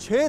6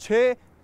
6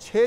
6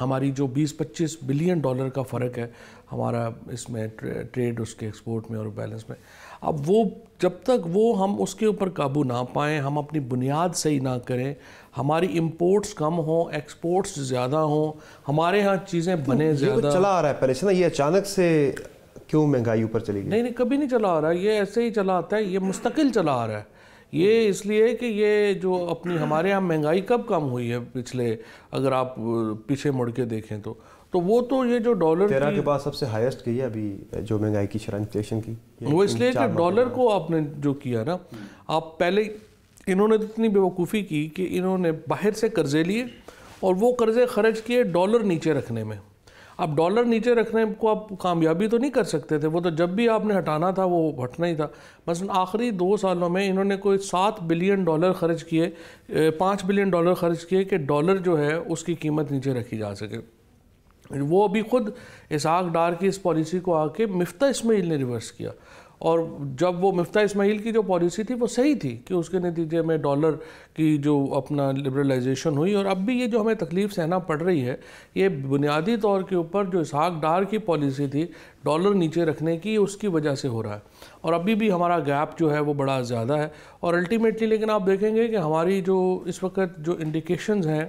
ہماری جو 20-25 billion dollar کا فرق ہے ہمارا اس میں ٹریڈ اس کے ایکسپورٹ میں اور بیلنس میں، اب وہ جب تک وہ ہم اس کے اوپر قابو نہ پائیں، ہم اپنی بنیاد صحیح نہ کریں، ہماری امپورٹس کم ہوں، ایکسپورٹس زیادہ ہوں، ہمارے ہاں چیزیں بنے زیادہ. یہ چلا آ رہا ہے پہلے سے نا، یہ اچانک سے کیوں مہنگائی اوپر چلی گئی؟ نہیں کبھی نہیں چلا آ رہا، یہ ایسے ہی چلا آتا ہے، یہ مستقل چلا آ رہا ہے. یہ اس لیے کہ یہ جو اپنی ہمارے یہاں مہنگائی کب کم ہوئی ہے پچھلے، اگر آپ پیچھے مڑ کے دیکھیں تو وہ تو یہ جو ڈالر 13 کے بعد سب سے ہائیسٹ گئی ہے ابھی جو مہنگائی کی شرح انفلیشن کی، وہ اس لیے کہ ڈالر کو آپ نے جو کیا نا، آپ پہلے انہوں نے اتنی بیوقوفی کی کہ انہوں نے باہر سے قرضے لیے اور وہ قرضے خرچ کیے ڈالر نیچے رکھنے میں. اب ڈالر نیچے رکھنے کو آپ کامیابی تو نہیں کر سکتے تھے، وہ تو جب بھی آپ نے ہٹانا تھا وہ ہٹنا ہی تھا. مثلا آخری 2 سالوں میں انہوں نے کوئی 7 بلین ڈالر خرچ کیے، 5 بلین ڈالر خرچ کیے کہ ڈالر جو ہے اس کی قیمت نیچے رکھی جا سکے. وہ ابھی خود اسحاق ڈار کی اس پالیسی کو آ کے مفتاح اسماعیل نے ریورس کیا، اور جب وہ مفتاح اسماعیل کی جو پالیسی تھی وہ صحیح تھی کہ اس کے نتیجے میں ڈالر کی جو اپنا لبرلائزیشن ہوئی. اور اب بھی یہ جو ہمیں تکلیف سہنا پڑ رہی ہے یہ بنیادی طور کے اوپر جو اسحاق ڈار کی پالیسی تھی ڈالر نیچے رکھنے کی، اس کی وجہ سے ہو رہا ہے. اور ابھی بھی ہمارا گیپ جو ہے وہ بڑا زیادہ ہے. اور الٹیمیٹلی لیکن آپ دیکھیں گے کہ ہماری جو اس وقت جو انڈیکیشنز ہیں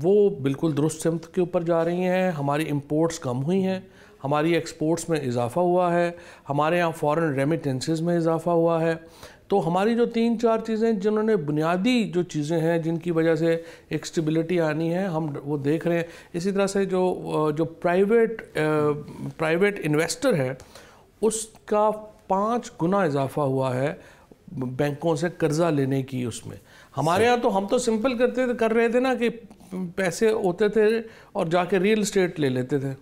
وہ بالکل درست سمت کے اوپر جا رہی ہیں. ہماری امپورٹس کم ہوئی ہیں، ہماری ایکسپورٹس میں اضافہ ہوا ہے، ہمارے یہاں فورن ریمیٹنسز میں اضافہ ہوا ہے. تو ہماری جو 3-4 چیزیں جنہوں نے بنیادی جو چیزیں ہیں جن کی وجہ سے ایک سٹیبلٹی آنی ہے ہم وہ دیکھ رہے ہیں. اسی طرح سے جو پرائیویٹ انویسٹر ہے اس کا 5 گنا اضافہ ہوا ہے بینکوں سے قرضہ لینے کی. اس میں ہمارے ہاں تو ہم تو سمپل کر رہے تھے نا کہ پیسے ہوتے تھے اور جا کے ریل اسٹیٹ لے لیتے تھے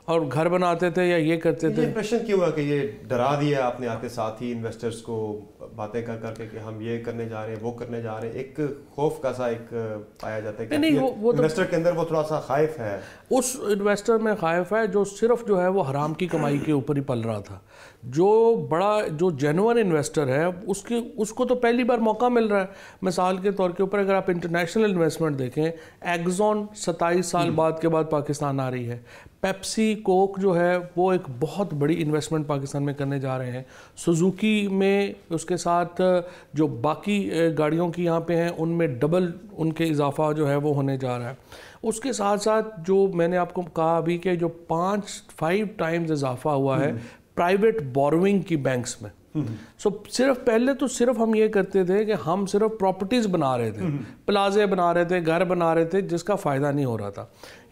اور گھر بناتے تھے یا یہ کرتے تھے. امپریشن کیوں ہوا کہ یہ ڈرا دیا آپ نے آتے ساتھ ہی انویسٹرز کو باتیں کر کے کہ ہم یہ کرنے جا رہے ہیں وہ کرنے جا رہے ہیں؟ ایک خوف کا سا ایک پایا جاتا ہے کہ انویسٹر کے اندر وہ تھوڑا سا خائف ہے. اس انویسٹر میں خائف ہے جو صرف جو ہے وہ حرام کی کمائی کے اوپر ہی پل رہا تھا. جو جینوئن انویسٹر ہے اس کو تو پہلی بار موقع مل رہا ہے. مثال کے طور کے اوپر اگر آپ انٹرنیشنل انویسٹمنٹ دیکھیں، ایگزون 27 سال بعد کے بعد پاکستان آ رہی ہے. پیپسی کوک جو ہے وہ ایک بہت بڑی انویسٹمنٹ پاکستان میں کرنے جا رہے ہیں. سوزوکی میں اس کے ساتھ جو باقی گاڑیوں کی یہاں پہ ہیں ان میں ڈبل ان کے اضافہ جو ہے وہ ہونے جا رہا ہے. اس کے ساتھ ساتھ جو میں نے آپ کو کہا ابھی کہ جو 5 ٹائمز اضافہ ہوا ہے پرائیویٹ بوروئنگ کی بینکس میں. پہلے تو صرف ہم یہ کرتے تھے کہ ہم صرف پراپرٹیز بنا رہے تھے، پلازے بنا رہے تھے، گھر بنا رہے تھے جس کا فائدہ نہیں ہو رہا تھا.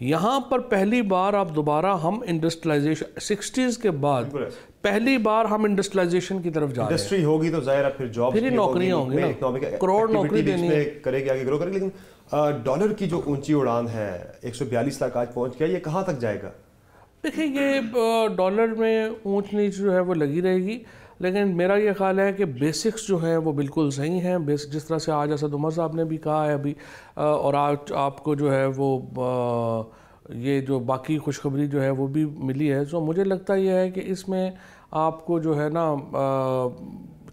یہاں پر پہلی بار اب دوبارہ ہم انڈسٹریلائزیشن 60s کے بعد پہلی بار ہم انڈسٹریلائزیشن کی طرف جا رہے ہیں. انڈسٹری ہوگی تو ظاہر ہے پھر جابز پھر نوکریاں ہوں گی نا، کروڑ نوکری دینی کرے گی، آگے گرو کرے گی. لیکن ڈالر کی جو اونچی اڑان ہے 142 لاکھ آج پہنچ گیا، یہ کہاں تک جائے گا؟ دیکھیں یہ ڈالر میں اونچ نیچ جو ہے وہ لگی رہے گی، لیکن میرا یہ خیال ہے کہ بیسکس جو ہیں وہ بالکل صحیح ہیں. جس طرح سے آج اسد عمر صاحب نے بھی کہا ہے ابھی، اور آج آپ کو جو ہے وہ یہ جو باقی خوشخبری جو ہے وہ بھی ملی ہے. سو مجھے لگتا یہ ہے کہ اس میں آپ کو جو ہے نا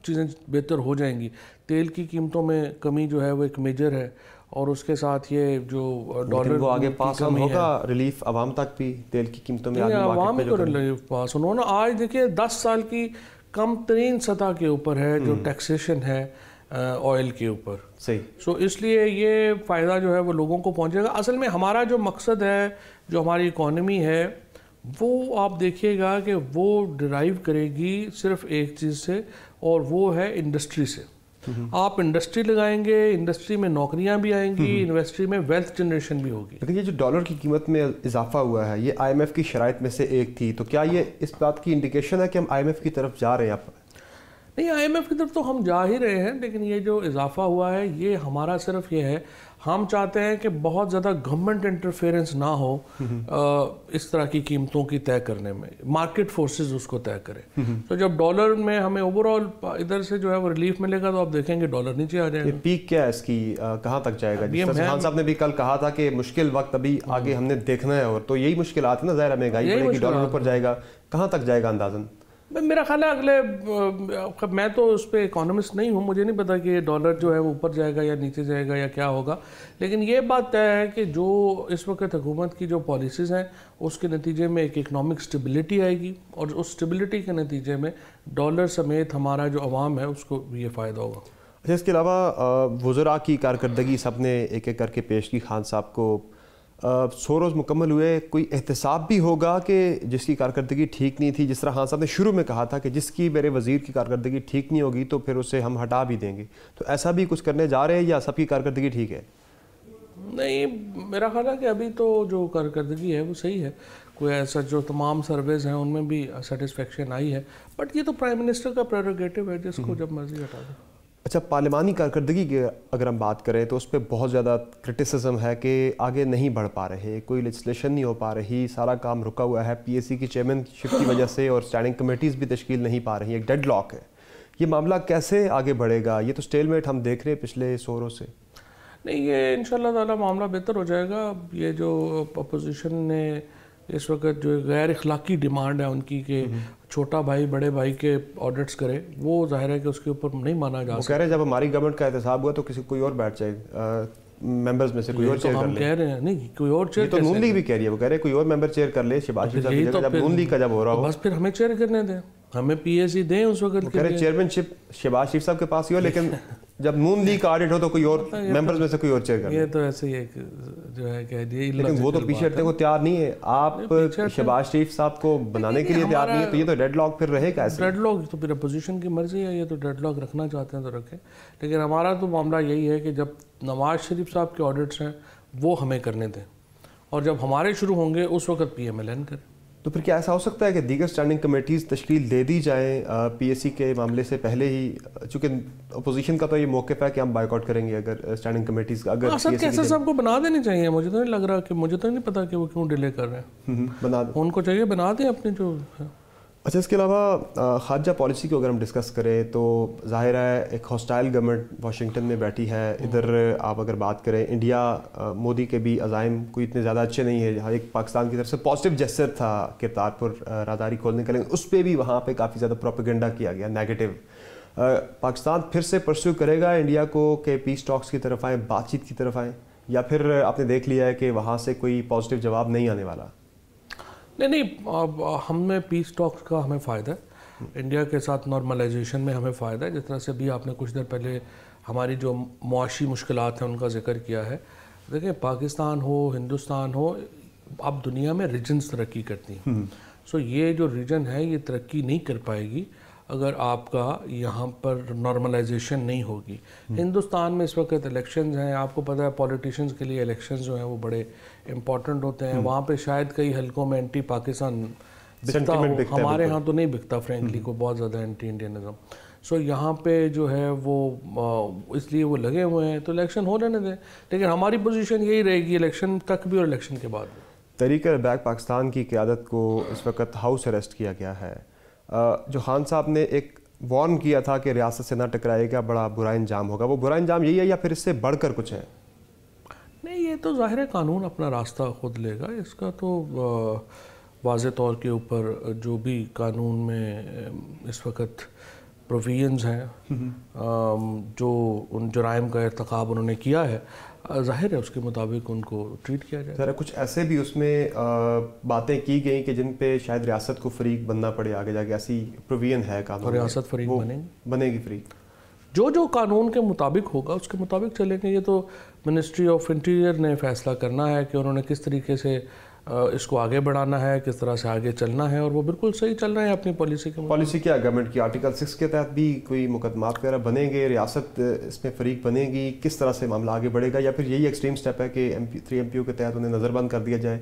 چیزیں بہتر ہو جائیں گی. تیل کی قیمتوں میں کمی جو ہے وہ ایک میجر ہے، اور اس کے ساتھ یہ جو ڈالر وہ آگے پاس ہوگا ریلیف عوام تک بھی تیل کی قیمتوں میں عوام کو ریلیف پاس انہوں نے آج دیکھیں 10 سال کی کم ترین سطح کے اوپر ہے جو ٹیکسیشن ہے آئل کے اوپر. صحیح. سو اس لیے یہ فائدہ جو ہے وہ لوگوں کو پہنچے گا. اصل میں ہمارا جو مقصد ہے، جو ہماری اکانومی ہے، وہ آپ دیکھیے گا کہ وہ ڈرائیو کرے گی صرف ایک چیز سے، اور وہ ہے انڈسٹری سے. آپ انڈسٹری لگائیں گے، انڈسٹری میں نوکریاں بھی آئیں گی، انڈسٹری میں ویلتھ جنریشن بھی ہوگی. لیکن یہ جو ڈالر کی قیمت میں اضافہ ہوا ہے یہ IMF کی شرائط میں سے ایک تھی، تو کیا یہ اس بات کی انڈیکیشن ہے کہ ہم IMF کی طرف جا رہے ہیں؟ آپ نہیں، IMF کی طرف تو ہم جا ہی رہے ہیں، لیکن یہ جو اضافہ ہوا ہے یہ ہمارا صرف یہ ہے، ہم چاہتے ہیں کہ بہت زیادہ گورنمنٹ انٹرفیئرنس نہ ہو اس طرح کی قیمتوں کی طے کرنے میں، مارکیٹ فورسز اس کو طے کرے. تو جب ڈالر میں ہمیں اوور آل ادھر سے جو ہے وہ ریلیف ملے گا تو آپ دیکھیں گے ڈالر نیچے آ جائے گا. پیک کیا ہے اس کی، کہاں تک جائے گا؟ خان صاحب نے بھی کل کہا تھا کہ مشکل وقت ابھی آگے ہم نے دیکھنا ہے، اور تو یہی مشکلات ہیں نا، ظاہر مہنگائی بڑھے گی، ڈالر اوپر جائے گا، کہاں تک جائے گا اندازاً؟ میرا خیال ہے اگلے میں تو اس پہ اکانومسٹ نہیں ہوں, مجھے نہیں پتا کہ ڈالر جو ہے وہ اوپر جائے گا یا نیچے جائے گا یا کیا ہوگا, لیکن یہ بات طے ہے کہ جو اس وقت حکومت کی جو پالیسیز ہیں اس کے نتیجے میں ایک اکنامک سٹیبلٹی آئے گی, اور اس سٹیبلٹی کے نتیجے میں ڈالر سمیت ہمارا جو عوام ہے اس کو بھی یہ فائدہ ہوگا. اچھا, اس کے علاوہ وزراء کی کارکردگی سب نے ایک ایک کر کے پیش کی خان صاحب کو. 100 روز مکمل ہوئے, کوئی احتساب بھی ہوگا کہ جس کی کارکردگی ٹھیک نہیں تھی, جس طرح خان صاحب نے شروع میں کہا تھا کہ جس کی میرے وزیر کی کارکردگی ٹھیک نہیں ہوگی تو پھر اسے ہم ہٹا بھی دیں گے, تو ایسا بھی کچھ کرنے جا رہے ہیں یا سب کی کارکردگی ٹھیک ہے؟ نہیں, میرا خیال ہے کہ ابھی تو جو کارکردگی ہے وہ صحیح ہے, کوئی ایسا جو تمام سرویز ہیں ان میں بھی سیٹسفیکشن آئی ہے, بٹ یہ تو پرائم منسٹر کا پریروگیٹو ہے, جس کو جب مرضی ہٹا دیں. اچھا, پارلیمانی کارکردگی کی اگر ہم بات کریں تو اس پہ بہت زیادہ کرٹیسزم ہے کہ آگے نہیں بڑھ پا رہے, کوئی لیجسلیشن نہیں ہو پا رہی, سارا کام رکا ہوا ہے پی ایس سی کی چیئرمین شپ کی وجہ سے, اور اسٹینڈنگ کمیٹیز بھی تشکیل نہیں پا رہی, ایک ڈیڈ لاک ہے. یہ معاملہ کیسے آگے بڑھے گا؟ یہ تو اسٹیل میٹ ہم دیکھ رہے ہیں پچھلے 100 روز سے. نہیں, یہ انشاءاللہ تعالیٰ معاملہ بہتر ہو جائے گا. یہ جو اپوزیشن نے اس وقت جو غیر اخلاقی ڈیمانڈ ہے ان کی کہ چھوٹا بھائی بڑے بھائی کے آڈٹس کرے, وہ ظاہر ہے کہ اس کے اوپر نہیں مانا جا سکتا. وہ کہہ رہے ہیں جب ہماری گورنمنٹ کا احتساب ہوا تو کسی کوئی اور بیٹھ جائے, ممبرز میں سے کوئی اور چیئر کر لے. ہم کہہ رہے ہیں نہیں, کوئی اور چیئر تو نون لیگ بھی کہہ رہی ہے, وہ کہہ رہے ہیں کوئی اور ممبر چیئر کر لے شہباز شریف صاحب کی جگہ, جب نون لیگ کا جب ہو رہا ہو بس پھر ہمیں چیئر کرنے دیں, ہمیں پی ایس سی دیں اس وقت. کہہ رہے چیئرمین شپ شہباز شریف صاحب کے پاس ہی ہو, لیکن جب نون لیگ کا آڈٹ ہو تو کوئی اور ممبرز میں سے کوئی اور چیئر کر لے. یہ تو ایسے ہی ایک جو ہے کہہ دیا, لیکن وہ تو پیچھے ہٹنے کو تیار نہیں ہے. آپ شہباز شریف صاحب کو بنانے کے لیے تیار نہیں ہے, تو یہ تو ڈیڈ لاک پھر رہے گا. ایسے ڈیڈ لاک تو پھر اپوزیشن کی مرضی ہے, یہ تو ڈیڈ لاک رکھنا چاہتے ہیں تو رکھیں, لیکن ہمارا تو معاملہ یہی ہے کہ جب نواز شریف صاحب کے آڈٹس ہیں وہ ہمیں کرنے دیں, اور جب ہمارے شروع ہوں گے اس وقت پی ایم ایل این کریں. تو پھر کیا ایسا ہو سکتا ہے کہ دیگر اسٹینڈنگ کمیٹیز تشکیل دے دی جائیں پی ایس سی کے معاملے سے پہلے ہی, چونکہ اپوزیشن کا تو یہ موقف ہے کہ ہم بائیکاٹ کریں گے اگر اسٹینڈنگ کمیٹیز کا, اگر اسد کیسر صاحب کو بنا دینی چاہیے. مجھے تو نہیں لگ رہا کہ, مجھے تو نہیں پتا کہ وہ کیوں ڈیلے کر رہے ہیں. بنا دیں, ان کو چاہیے بنا دیں اپنی جو ہے. اچھا, اس کے علاوہ خارجہ پالیسی کو اگر ہم ڈسکس کریں تو ظاہر ہے ایک ہاسٹائل گورنمنٹ واشنگٹن میں بیٹھی ہے. ادھر آپ اگر بات کریں انڈیا, مودی کے بھی عزائم کوئی اتنے زیادہ اچھے نہیں ہے. ایک پاکستان کی طرف سے پازیٹیو جیسچر تھا کرتارپور راہداری کھولنے کا, لیکن اس پہ بھی وہاں پہ کافی زیادہ پروپیگنڈا کیا گیا نیگیٹو. پاکستان پھر سے پرسیو کرے گا انڈیا کو کہ پیس ٹاکس کی طرف آئیں, بات چیت کی طرف آئیں, یا پھر آپ نے دیکھ لیا ہے کہ وہاں سے کوئی پازیٹیو جواب نہیں آنے والا؟ نہیں, ہم میں پیس ٹاکس کا ہمیں فائدہ ہے, انڈیا کے ساتھ نارملائزیشن میں ہمیں فائدہ ہے. جس طرح سے بھی آپ نے کچھ دیر پہلے ہماری جو معاشی مشکلات ہیں ان کا ذکر کیا ہے. دیکھیں, پاکستان ہو ہندوستان ہو, اب دنیا میں ریجنز ترقی کرتی ہیں. سو یہ جو ریجن ہے یہ ترقی نہیں کر پائے گی اگر آپ کا یہاں پر نارملائزیشن نہیں ہوگی. ہندوستان میں اس وقت الیکشنز ہیں, آپ کو پتہ ہے پولیٹیشنز کے لیے الیکشنز جو ہیں وہ بڑے امپورٹنٹ ہوتے ہیں. وہاں پہ شاید کئی حلقوں میں اینٹی پاکستان بکتا ہو, ہمارے ہاں تو نہیں بکتا فرینکلی, کو بہت زیادہ اینٹی انڈینزم. سو یہاں پہ جو ہے وہ اس لیے وہ لگے ہوئے ہیں, تو الیکشن ہو لینے دیں. لیکن ہماری پوزیشن یہی رہے گی الیکشن تک بھی اور الیکشن کے بعد بھی. تحریک البیک پاکستان کی قیادت کو اس وقت ہاؤس اریسٹ کیا گیا ہے. جو خان صاحب نے ایک وارن کیا تھا کہ ریاست سے نہ ٹکرائے گا, بڑا برا انجام ہوگا, وہ برا انجام یہی ہے یا پھر اس سے بڑھ کر کچھ ہے؟ نہیں, یہ تو ظاہر ہے قانون اپنا راستہ خود لے گا. اس کا تو واضح طور کے اوپر جو بھی قانون میں اس وقت پروویژنز ہیں جو ان جرائم کا ارتکاب انہوں نے کیا ہے, ظاہر ہے اس کے مطابق ان کو ٹریٹ کیا جائے. ذرا کچھ ایسے بھی اس میں باتیں کی گئیں کہ جن پہ شاید ریاست کو فریق بننا پڑے آگے جا کے, ایسی پروویژن ہے قانون میں. اور ریاست فریق بنے گی فریق, جو قانون کے مطابق ہوگا اس کے مطابق چلیں گے. یہ تو منسٹری آف انٹیریئر نے فیصلہ کرنا ہے کہ انہوں نے کس طریقے سے اس کو آگے بڑھانا ہے, کس طرح سے آگے چلنا ہے, اور وہ بالکل صحیح چل رہے ہیں اپنی پالیسی کے. پالیسی کیا گورنمنٹ کی آرٹیکل 6 کے تحت بھی کوئی مقدمات وغیرہ بنیں گے, ریاست اس میں فریق بنے گی, کس طرح سے معاملہ آگے بڑھے گا, یا پھر یہی ایکسٹریم سٹیپ ہے کہ 3 MPO کے تحت انہیں نظر بند کر دیا جائے؟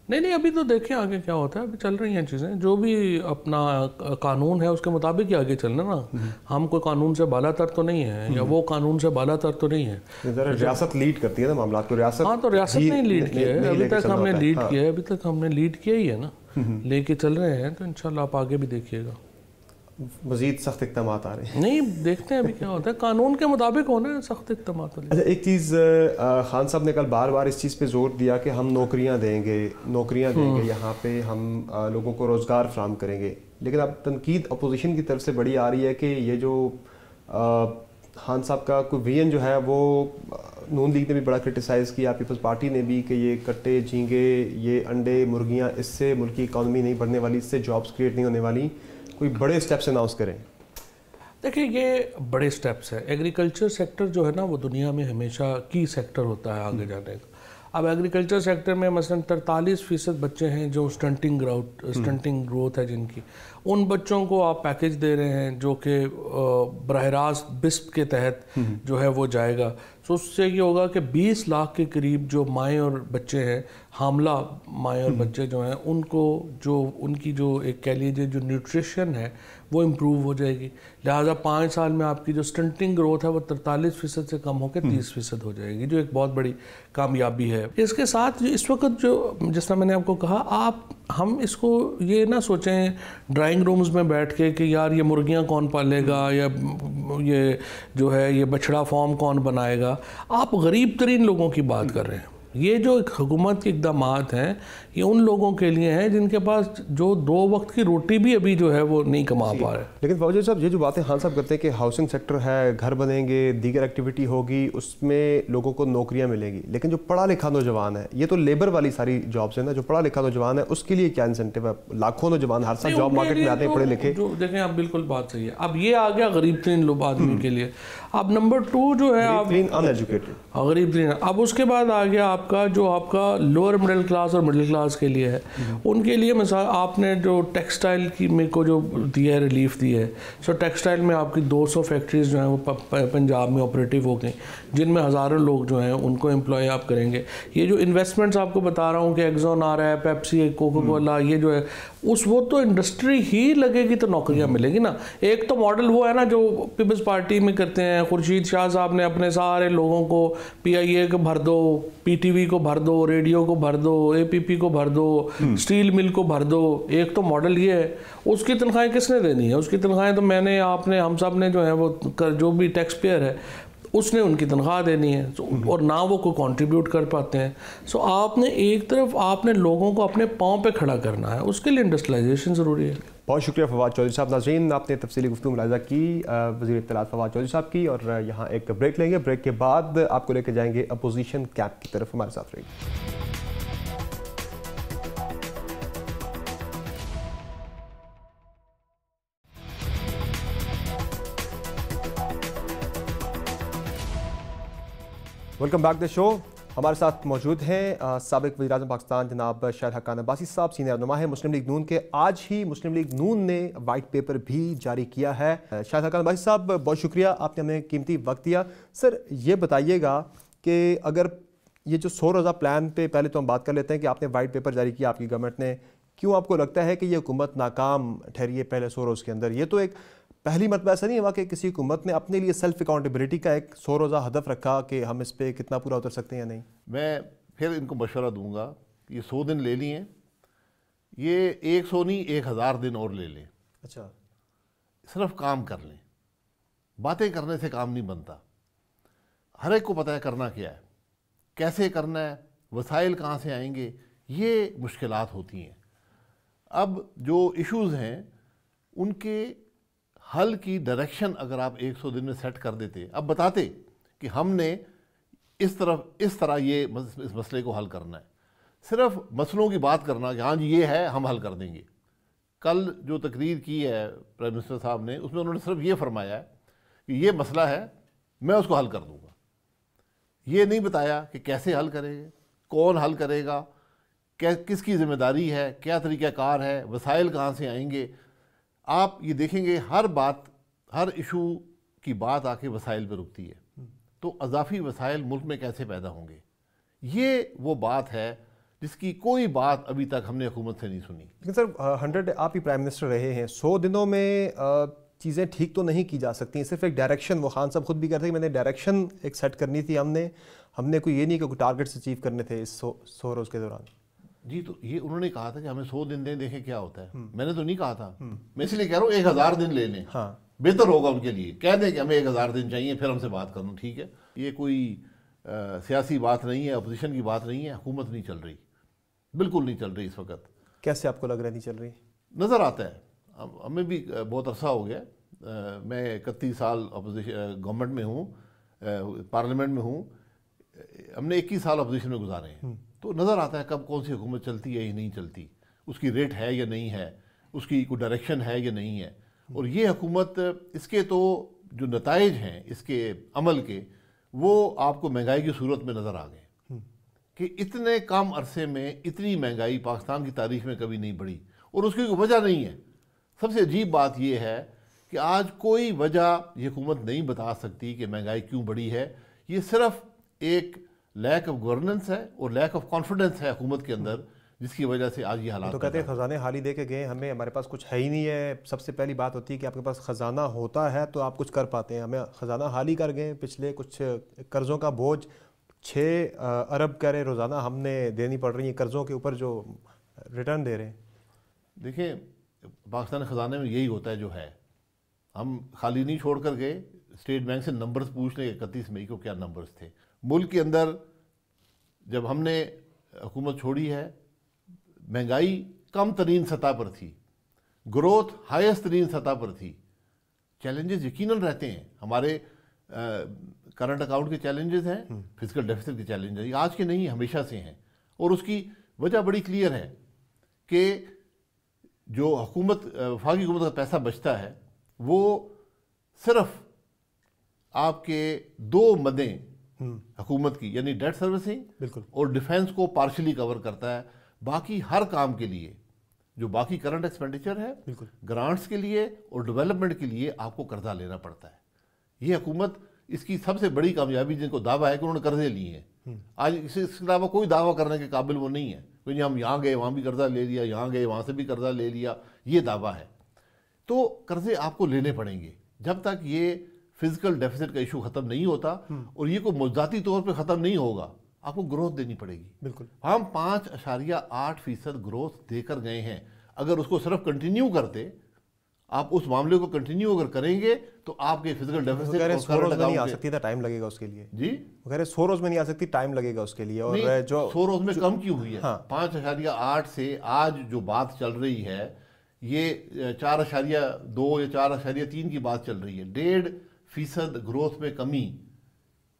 نہیں, ابھی تو دیکھیں آگے کیا ہوتا ہے. ابھی چل رہی ہیں چیزیں, جو بھی اپنا قانون ہے اس کے مطابق ہی آگے چلنا نا. ہم کوئی قانون سے بالا تر تو نہیں ہیں, یا وہ قانون سے بالا تر تو نہیں ہے. ریاست لیڈ کرتی ہے نا معاملات کو. ریاست, ہاں, تو ریاست نے لیڈ کیا ہے, ابھی تک ہم نے لیڈ کیا ہے, ابھی تک ہم نے لیڈ کیا ہی ہے نا, لے کے چل رہے ہیں. تو انشاءاللہ آپ آگے بھی دیکھیے گا مزید سخت اقدامات آ رہے ہیں. نہیں, دیکھتے ہیں ابھی کیا ہوتا ہے. قانون کے مطابق ہونا ہے سخت اقدامات. اچھا, ایک چیز خان صاحب نے کل بار بار اس چیز پہ زور دیا کہ ہم نوکریاں دیں گے, یہاں پہ ہم لوگوں کو روزگار فراہم کریں گے. لیکن اب تنقید اپوزیشن کی طرف سے بڑی آ رہی ہے کہ یہ جو خان صاحب کا کوئی ویژن جو ہے وہ نون لیگ نے بھی بڑا کرٹیسائز کیا, پیپلز پارٹی نے بھی, کہ یہ کٹے جھینگے, یہ انڈے مرغیاں, اس سے ملک کی اکانومی نہیں بڑھنے والی, اس سے جابس کریٹ نہیں ہونے والی, کوئی بڑے اسٹیپس اناؤنس کریں. دیکھیں یہ بڑے سٹیپس ہیں. ایگریکلچر سیکٹر جو ہے نا وہ دنیا میں ہمیشہ کی سیکٹر ہوتا ہے آگے جانے کا. اب ایگریکلچر سیکٹر میں مثلا 43% بچے ہیں جو سٹنٹنگ گروتھ ہے جن کی, ان بچوں کو آپ پیکج دے رہے ہیں جو کہ براہ راست بسپ کے تحت جو ہے وہ جائے گا. تو اس سے یہ ہوگا کہ 20 لاکھ کے قریب جو مائیں اور بچے ہیں, حاملہ مائیں اور بچے جو ہیں, ان کو جو ان کی جو ایک کہہ لیجیے جو نیوٹریشن ہے وہ امپروو ہو جائے گی. لہٰذا 5 سال میں آپ کی جو سٹنٹنگ گروتھ ہے وہ 43% سے کم ہو کے 30% ہو جائے گی, جو ایک بہت بڑی کامیابی ہے. اس کے ساتھ اس وقت جو جس طرح میں نے آپ کو کہا, ہم اس کو یہ نہ سوچیں ڈرائنگ رومز میں بیٹھ کے کہ یار یہ مرغیاں کون پالے گا یا یہ جو ہے یہ بچڑا فارم کون بنائے گا. آپ غریب ترین لوگوں کی بات کر رہے ہیں. یہ جو حکومت کے اقدامات ہیں یہ ان لوگوں کے لیے ہیں جن کے پاس جو 2 وقت کی روٹی بھی ابھی جو ہے وہ نہیں کما پا رہے. لیکن فوجی صاحب یہ جو باتیں خان صاحب کرتے ہیں کہ ہاؤسنگ سیکٹر ہے, گھر بنیں گے, دیگر ایکٹیویٹی ہوگی, اس میں لوگوں کو نوکریاں ملیں گی, لیکن جو پڑھا لکھا نوجوان ہے, یہ تو لیبر والی ساری جابس ہیں نا, جو پڑھا لکھا نوجوان ہے اس کے لیے کیا انسینٹیو ہے؟ لاکھوں نوجوان ہر سال جاب مارکیٹ میں آتے ہیں پڑھے لکھے. دیکھیں اب بالکل بات صحیح ہے. اب یہ آ گیا غریب ترین لوگ آدمی کے لیے. اب نمبر 2 جو ہے غریب ترین. اب اس کے بعد آ گیا آپ کا جو آپ کا لوور مڈل کلاس اور مڈل کلاس کے لیے ہے. ان کے لیے مثال آپ نے جو ٹیکسٹائل کی میں کو جو دیا ہے, ریلیف دی ہے. سو ٹیکسٹائل میں آپ کی 200 فیکٹریز جو ہیں وہ پنجاب میں آپریٹیو ہو گئیں, جن میں ہزاروں لوگ جو ہیں ان کو امپلائی آپ کریں گے. یہ جو انویسٹمنٹس آپ کو بتا رہا ہوں کہ ایگزون آ رہا ہے, پیپسی, کوکا کولا, یہ جو ہے وہ تو انڈسٹری ہی لگے گی تو نوکریاں ملے گی نا. ایک تو ماڈل وہ ہے نا جو پیپلز پارٹی میں کرتے ہیں, خورشید شاہ صاحب نے اپنے سارے لوگوں کو PIA کو بھر دو, PTV کو بھر دو, ریڈیو کو بھر دو, APP کو بھر دو, اسٹیل مل کو بھر دو. ایک تو ماڈل یہ ہے. اس کی تنخواہیں کس نے دینی ہے؟ اس کی تنخواہیں تو میں نے, آپ نے, ہم سب نے جو ہے وہ جو بھی ٹیکس پیئر ہے اس نے ان کی تنخواہ دینی ہے, اور نہ وہ کوئی کنٹریبیوٹ کر پاتے ہیں. سو آپ نے ایک طرف آپ نے لوگوں کو اپنے پاؤں پہ کھڑا کرنا ہے, اس کے لیے انڈسٹریلائزیشن ضروری ہے. بہت شکریہ فواد چودھری صاحب. ناظرین آپ نے تفصیلی گفتگو ملاحظہ کی وزیر اطلاعات فواد چودھری صاحب کی, اور یہاں ایک بریک لیں گے. بریک کے بعد آپ کو لے کے جائیں گے اپوزیشن کیمپ کی طرف. ہمارے ساتھ رہیے. ویلکم بیک دا شو. ہمارے ساتھ موجود ہیں سابق وزیر اعظم پاکستان جناب شاہد حقان عباسی صاحب, سینئر رہنما ہے مسلم لیگ نون کے. آج ہی مسلم لیگ نون نے وائٹ پیپر بھی جاری کیا ہے. شاہد حقان عباسی صاحب بہت شکریہ, آپ نے ہمیں قیمتی وقت دیا. سر یہ بتائیے گا کہ اگر یہ جو 100 روزہ پلان پہ پہلے تو ہم بات کر لیتے ہیں کہ آپ نے وائٹ پیپر جاری کیا آپ کی گورنمنٹ نے, کیوں آپ کو لگتا ہے کہ یہ حکومت ناکام ٹھہری ہے پہلے 100 روز کے اندر؟ یہ تو ایک پہلی مرتبہ ایسا نہیں ہوا کہ کسی حکومت نے اپنے لیے سیلف اکاؤنٹیبلٹی کا ایک 100 روزہ ہدف رکھا کہ ہم اس پہ کتنا پورا اتر سکتے ہیں یا نہیں. میں پھر ان کو مشورہ دوں گا, یہ 100 دن لے لیے, یہ 100 نہیں 1000 دن اور لے لیں. اچھا, صرف کام کر لیں. باتیں کرنے سے کام نہیں بنتا. ہر ایک کو پتہ ہے کرنا کیا ہے, کیسے کرنا ہے, وسائل کہاں سے آئیں گے, یہ مشکلات ہوتی ہیں. اب جو ایشوز ہیں ان کے حل کی ڈائریکشن اگر آپ 100 دن میں سیٹ کر دیتے, اب بتاتے کہ ہم نے اس طرح یہ اس مسئلے کو حل کرنا ہے. صرف مسئلوں کی بات کرنا کہ ہاں جی یہ ہے ہم حل کر دیں گے. کل جو تقریر کی ہے پرائم منسٹر صاحب نے, اس میں انہوں نے صرف یہ فرمایا ہے کہ یہ مسئلہ ہے میں اس کو حل کر دوں گا. یہ نہیں بتایا کہ کیسے حل کرے گا, کون حل کرے گا, کس کی ذمہ داری ہے, کیا طریقہ کار ہے, وسائل کہاں سے آئیں گے. آپ یہ دیکھیں گے ہر ایشو کی بات آ کے وسائل پہ رکتی ہے, تو اضافی وسائل ملک میں کیسے پیدا ہوں گے. یہ وہ بات ہے جس کی کوئی بات ابھی تک ہم نے حکومت سے نہیں سنی. لیکن سر 100 آپ ہی پرائم منسٹر رہے ہیں, 100 دنوں میں چیزیں ٹھیک تو نہیں کی جا سکتی. صرف ایک ڈائریکشن, وہ خان صاحب خود بھی کہتے ہیں کہ میں نے ڈائریکشن ایک سیٹ کرنی تھی, ہم نے کوئی یہ نہیں کہ کوئی ٹارگیٹس اچیو کرنے تھے اس 100 روز کے دوران. جی تو یہ انہوں نے کہا تھا کہ ہمیں 100 دن دیں, دیکھیں کیا ہوتا ہے. میں نے تو نہیں کہا تھا, میں اس لیے کہہ رہا ہوں 1000 دن لے لیں. ہاں بہتر ہوگا ان کے لیے. کہہ دیں کہ ہمیں 1000 دن چاہیے, پھر ہم سے بات کروں, ٹھیک ہے. یہ کوئی سیاسی بات نہیں ہے, اپوزیشن کی بات نہیں ہے. حکومت نہیں چل رہی, بالکل نہیں چل رہی اس وقت. کیسے آپ کو لگ رہا ہے نہیں چل رہی؟ نظر آتا ہے. ہمیں بھی بہت عرصہ ہو گیا. میں 31 سال اپوزیشن گورنمنٹ میں ہوں, پارلیمنٹ میں ہوں. ہم نے 21 سال اپوزیشن میں گزارے ہیں. تو نظر آتا ہے کب کون سی حکومت چلتی ہے یا نہیں چلتی, اس کی ریٹ ہے یا نہیں ہے, اس کی کوئی ڈائریکشن ہے یا نہیں ہے. اور یہ حکومت, اس کے تو جو نتائج ہیں اس کے عمل کے, وہ آپ کو مہنگائی کی صورت میں نظر آ گئے کہ اتنے کم عرصے میں اتنی مہنگائی پاکستان کی تاریخ میں کبھی نہیں بڑھی, اور اس کی کوئی وجہ نہیں ہے. سب سے عجیب بات یہ ہے کہ آج کوئی وجہ یہ حکومت نہیں بتا سکتی کہ مہنگائی کیوں بڑھی ہے. یہ صرف ایک لیک آف گورننس ہے اور لیک آف کانفیڈنس ہے حکومت کے اندر, جس کی وجہ سے آج یہ حالات. تو کہتے ہیں خزانے خالی دے کے گئے, ہمارے پاس کچھ ہے ہی نہیں ہے. سب سے پہلی بات ہوتی ہے کہ آپ کے پاس خزانہ ہوتا ہے تو آپ کچھ کر پاتے ہیں. ہمیں خزانہ خالی کر گئے. پچھلے کچھ قرضوں کا بوجھ 6 ارب کہہ رہے روزانہ ہم نے دینی پڑ رہی ہیں قرضوں کے اوپر جو ریٹرن دے رہے ہیں. دیکھیں پاکستان خزانے میں یہی ہوتا ہے جو ہے. ہم خالی نہیں چھوڑ کر گئے. اسٹیٹ بینک سے نمبرز پوچھ لیں 31 مئی کو کیا نمبرز تھے. ملک کے اندر جب ہم نے حکومت چھوڑی ہے, مہنگائی کم ترین سطح پر تھی, گروتھ ہائیسٹ ترین سطح پر تھی. چیلنجز یقیناً رہتے ہیں. ہمارے کرنٹ اکاؤنٹ کے چیلنجز ہیں, فزیکل ڈیفیسٹ کے چیلنجز ہیں, آج کے نہیں ہمیشہ سے ہیں. اور اس کی وجہ بڑی کلیئر ہے کہ جو وفاقی حکومت کا پیسہ بچتا ہے وہ صرف آپ کے 2 مدیں حکومت کی, یعنی ڈیٹ سروسنگ اور ڈیفینس کو پارشلی کور کرتا ہے. باقی ہر کام کے لیے جو باقی کرنٹ ایکسپینڈیچر ہے, گرانٹس کے لیے اور ڈیولپمنٹ کے لیے آپ کو قرضہ لینا پڑتا ہے. یہ حکومت, اس کی سب سے بڑی کامیابی جن کو دعویٰ ہے کہ انہوں نے قرضے لیے ہیں. آج اس کے علاوہ کوئی دعویٰ کرنے کے قابل وہ نہیں ہے. کوئی ہم یہاں گئے وہاں بھی قرضہ لے لیا, یہاں گئے وہاں سے بھی قرضہ لے لیا, یہ دعویٰ ہے. تو قرضے آپ کو لینے پڑیں گے جب تک یہ فزیکل ڈیفیسٹ کا ایشو ختم نہیں ہوتا, اور یہ کوئی موجوداتی طور پہ ختم نہیں ہوگا. آپ کو گروتھ دینی پڑے گی. بالکل ہم 5.8% گروتھ دے کر گئے ہیں. اگر اس کو صرف کنٹینیو کرتے, آپ اس معاملے کو کنٹینیو اگر کریں گے تو آپ کے فزیکل ڈیفیسٹ 100 روز میں نہیں آ سکتی, ٹائم لگے گا اس کے لیے. جی وغیرہ 100 روز میں نہیں آ سکتی, ٹائم لگے گا اس کے لیے. اور جو 100 روز میں کم کیوں ہوئی ہے, 5.8 سے آج جو بات چل رہی ہے یہ 4.2 یا 4.3 کی بات چل رہی ہے. 1.5% گروتھ میں کمی,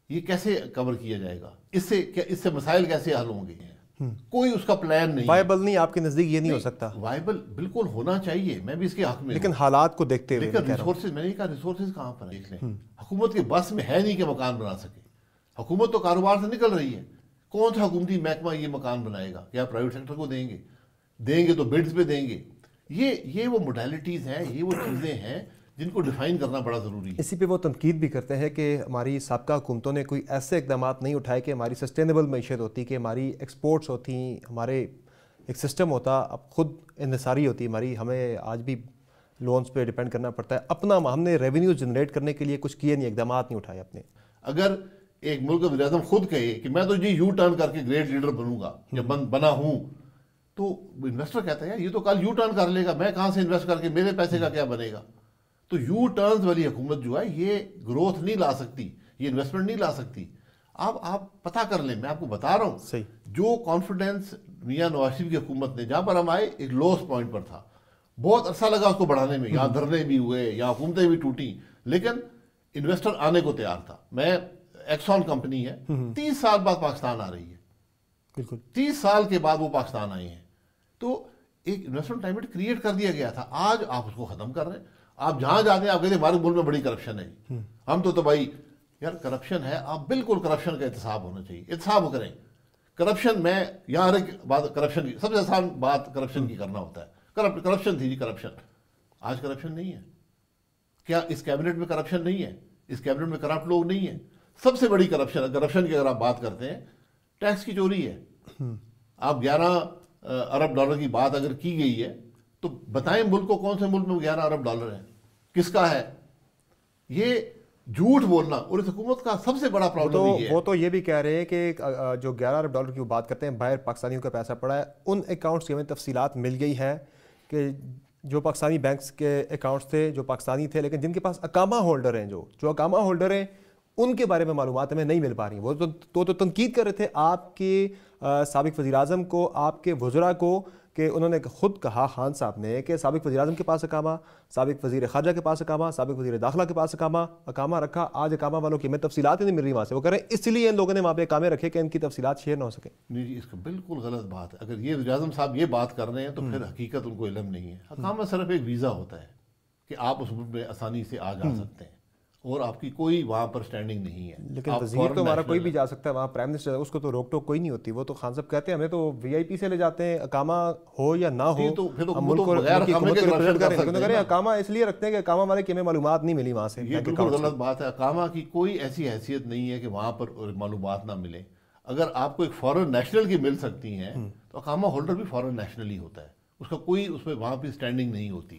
یہ کیسے کور کیا جائے گا؟ اس سے مسائل کیسے حل ہوں گے؟ کوئی اس کا پلان نہیں. وائبل نہیں, آپ کے نزدیک یہ نہیں ہو سکتا. وائبل بالکل ہونا چاہیے, میں بھی اس کے حق میں. لیکن حالات کو دیکھتے ہوئے ریسورسز, میں نے کہا ریسورسز کہاں پر دیکھ لیں. حکومت کے بس میں ہے نہیں کہ مکان بنا سکے. حکومت تو کاروبار سے نکل رہی ہے. کون سا حکومتی محکمہ یہ مکان بنائے گا؟ کیا پرائیویٹ سیکٹر کو دیں گے تو بڈز پہ دیں گے. یہ وہ موڈیلٹیز ہیں, یہ وہ چیزیں ہیں جن کو ڈیفائن کرنا بڑا ضروری ہے. اسی پہ وہ تنقید بھی کرتے ہیں کہ ہماری سابقہ حکومتوں نے کوئی ایسے اقدامات نہیں اٹھائے کہ ہماری سسٹینیبل معیشت ہوتی, کہ ہماری ایکسپورٹس ہوتی, ہمارے ایک سسٹم ہوتا, اب خود انحصاری ہوتی ہماری. ہمیں آج بھی لونز پہ ڈیپینڈ کرنا پڑتا ہے. اپنا ہم نے ریونیو جنریٹ کرنے کے لیے کچھ کیے نہیں, اقدامات نہیں اٹھائے اپنے. اگر ایک ملک کا وزیر اعظم خود کہے کہ میں تو یو ٹرن کر کے گریٹ لیڈر بنوں گا یا بنا ہوں, تو انویسٹر کہتا ہے یہ تو کل یو ٹرن کر لے گا, میں کہاں سے انویسٹ کر کے میرے پیسے کا کیا بنے گا؟ تو یو ٹرنز والی حکومت جو ہے یہ گروتھ نہیں لا سکتی, یہ انویسٹمنٹ نہیں لا سکتی. آپ پتہ کر لیں, میں آپ کو بتا رہا ہوں صحیح. جو کانفیڈنس میاں نواز شریف کی حکومت نے, جہاں پر ہم آئے ایک لوس پوائنٹ پر تھا, بہت عرصہ لگا اس کو بڑھانے میں, یہاں دھرنے بھی ہوئے, یہاں حکومتیں بھی ٹوٹیں, لیکن انویسٹر آنے کو تیار تھا. میں ایکسون کمپنی ہے 30 سال بعد پاکستان آ رہی ہے. بالکل 30 سال کے بعد وہ پاکستان آئے ہیں. تو ایک انویسٹمنٹ کلائمیٹ کریٹ کر دیا گیا تھا. آج آپ اس کو ختم کر رہے ہیں. آپ جہاں جاتے ہیں آپ کہتے ہیں ہمارے ملک میں بڑی کرپشن ہے. ہم تو بھائی یار کرپشن ہے, آپ بالکل کرپشن کا احتساب ہونا چاہیے, احتساب کریں. کرپشن میں یہاں ہر ایک بات کرپشن کی, سب سے آسان بات کرپشن کی کرنا ہوتا ہے. کرپشن تھی جی کرپشن. آج کرپشن نہیں ہے. کیا اس کیبنٹ میں کرپشن نہیں ہے؟ اس کیبنٹ میں کرپٹ لوگ نہیں ہیں. سب سے بڑی کرپشن کی اگر آپ بات کرتے ہیں, ٹیکس کی چوری ہے. آپ 11 ارب ڈالر کی بات اگر کی گئی ہے تو بتائیں ملک کو کون سے ملک میں 11 ارب ڈالر ہیں, کس کا ہے؟ یہ جھوٹ بولنا. اور اس حکومت کا سب سے بڑا پرابلم یہ ہے, وہ تو یہ بھی کہہ رہے ہیں کہ جو 11 ارب ڈالر کی بات کرتے ہیں باہر پاکستانیوں کا پیسہ پڑا ہے, ان اکاؤنٹس کی ہمیں تفصیلات مل گئی ہے کہ جو پاکستانی بینکس کے اکاؤنٹس تھے, جو پاکستانی تھے, لیکن جن کے پاس اقامہ ہولڈر ہیں, جو اقامہ ہولڈر ہیں, ان کے بارے میں معلومات ہمیں نہیں مل پا رہی. وہ تو تنقید کر رہے تھے آپ کے سابق وزیر اعظم کو, آپ کے وزراء کو, کہ انہوں نے خود کہا خان صاحب نے کہ سابق وزیر اعظم کے پاس اقامہ، سابق وزیر خارجہ کے پاس اقامہ، سابق وزیر داخلہ کے پاس اقامہ رکھا، آج اقامہ والوں کی ہمیں تفصیلات ہی نہیں مل رہی وہاں سے. وہ کہہ رہے ہیں اس لیے ان لوگوں نے وہاں پہ اقامے رکھے کہ ان کی تفصیلات شیئر نہ ہو سکیں. نہیں جی، اس کا بالکل غلط بات ہے. اگر یہ وزیر اعظم صاحب یہ بات کر رہے ہیں تو پھر حقیقت ان کو علم نہیں ہے. اقامہ صرف ایک ویزا ہوتا ہے کہ آپ اس ملک میں آسانی سے آ جا سکتے ہیں اور آپ کی کوئی وہاں پر سٹینڈنگ نہیں ہے. لیکن وزیر تو ہمارا کوئی بھی جا سکتا ہے وہاں، پرائم منسٹر اس کو تو روک ٹوک کوئی نہیں ہوتی. وہ تو خان صاحب کہتے ہیں ہمیں تو وی آئی پی سے لے جاتے ہیں، اقامہ ہو یا نہ ہو ہم ملک کو ریپرزینٹ کر رہے ہیں. اقامہ اس لیے رکھتے ہیں کہ اقامہ والے کی ہمیں معلومات نہیں ملی وہاں سے. یہ بالکل غلط بات ہے. اقامہ کی کوئی ایسی حیثیت نہیں ہے کہ وہاں پر معلومات نہ ملے. اگر آپ کو ایک فارن نیشنل کی مل سکتی ہیں تو اقامہ ہولڈر بھی فارن نیشنل ہی ہوتا ہے. اس کا کوئی اس میں وہاں پہ اسٹینڈنگ نہیں ہوتی.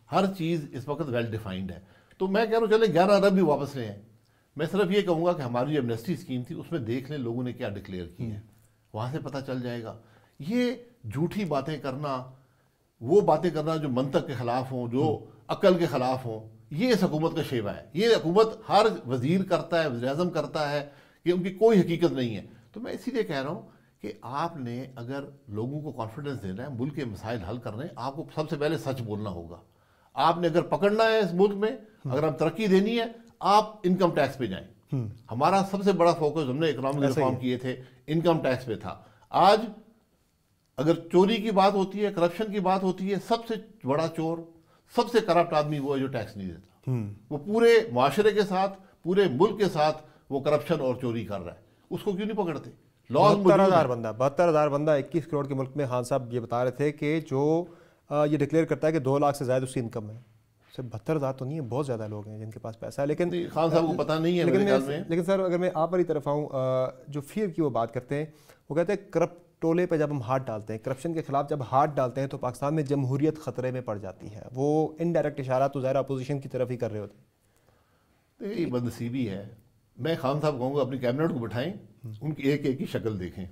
ہر چیز اس وقت ویل ڈیفائنڈ ہے. تو میں کہہ رہا ہوں چلے 11 ارب بھی واپس لے آئیں. میں صرف یہ کہوں گا کہ ہماری جو ایمنسٹی اسکیم تھی اس میں دیکھ لیں لوگوں نے کیا ڈکلیئر کی ہے، وہاں سے پتہ چل جائے گا. یہ جھوٹی باتیں کرنا، وہ باتیں کرنا جو منطق کے خلاف ہوں، جو عقل کے خلاف ہوں، یہ اس حکومت کا شیوا ہے. یہ حکومت ہر وزیر کرتا ہے، وزیر اعظم کرتا ہے، کہ ان کی کوئی حقیقت نہیں ہے. تو میں اسی لیے کہہ رہا ہوں کہ آپ نے اگر لوگوں کو کانفیڈنس دینا ہے، ملک کے مسائل حل کرنے ہیں، آپ کو سب سے پہلے سچ بولنا ہوگا. آپ نے اگر پکڑنا ہے اس ملک میں، اگر ہم ترقی دینی ہے، آپ انکم ٹیکس پہ جائیں. ہمارا سب سے بڑا فوکس ہم نے اکنامک ریفارم کیے تھے، انکم ٹیکس پہ تھا. آج اگر چوری کی بات ہوتی ہے، کرپشن کی بات ہوتی ہے، سب سے بڑا چور، سب سے کرپٹ آدمی وہ ہے جو ٹیکس نہیں دیتا. وہ پورے معاشرے کے ساتھ، پورے ملک کے ساتھ وہ کرپشن اور چوری کر رہا ہے. اس کو کیوں نہیں پکڑتے؟ 72,000 بندہ 21 کروڑ کے ملک میں. خان صاحب یہ بتا رہے تھے کہ جو یہ ڈکلیئر کرتا ہے کہ 2 لاکھ سے زائد اس کی انکم ہے. 72,000 تو نہیں ہے، بہت زیادہ لوگ ہیں جن کے پاس پیسہ ہے. لیکن خان صاحب کو پتہ نہیں ہے. لیکن سر اگر میں آپ والی طرف آؤں، جو فیئر کی وہ بات کرتے ہیں، وہ کہتے ہیں کرپٹ ٹولے پہ جب ہم ہاتھ ڈالتے ہیں، کرپشن کے خلاف جب ہاتھ ڈالتے ہیں تو پاکستان میں جمہوریت خطرے میں پڑ جاتی ہے. وہ انڈائریکٹ اشارہ تو ظاہر اپوزیشن کی طرف ہی کر رہے ہوتے ہیں. یہ بدنصیبی ہے. میں خان صاحب کہوں گا اپنی کیبنٹ کو بٹھائیں، ان کی ایک ایک کی شکل دیکھیں.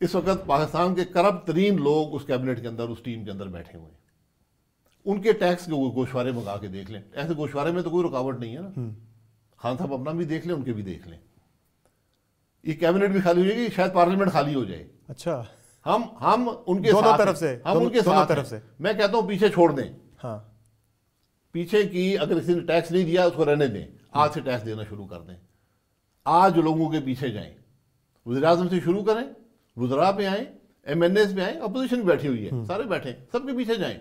اس وقت پاکستان کے کرپٹ ترین لوگ اس کیبنٹ کے اندر، اس ٹیم کے اندر بیٹھے ہوئے ہیں. ان کے ٹیکس کے گوشوارے منگا کے دیکھ لیں. ایسے گوشوارے میں تو کوئی رکاوٹ نہیں ہے نا. خان صاحب اپنا بھی دیکھ لیں، ان کے بھی دیکھ لیں. یہ کیبنٹ بھی خالی ہو جائے گی، شاید پارلیمنٹ خالی ہو جائے. اچھا، ہم ان کے دونوں طرف سے، ہم ان کے ساتھ سے. میں کہتا ہوں پیچھے چھوڑ دیں. ہاں، پیچھے کی اگر کسی نے ٹیکس نہیں دیا اس کو رہنے دیں. آج سے ٹیکس دینا شروع کر دیں. آج لوگوں کے پیچھے جائیں. وزیر اعظم سے شروع کریں، وزراء پہ آئیں، ایم این ایز پہ آئیں. اپوزیشن بیٹھی ہوئی ہے، سارے بیٹھیں، سب کے پیچھے جائیں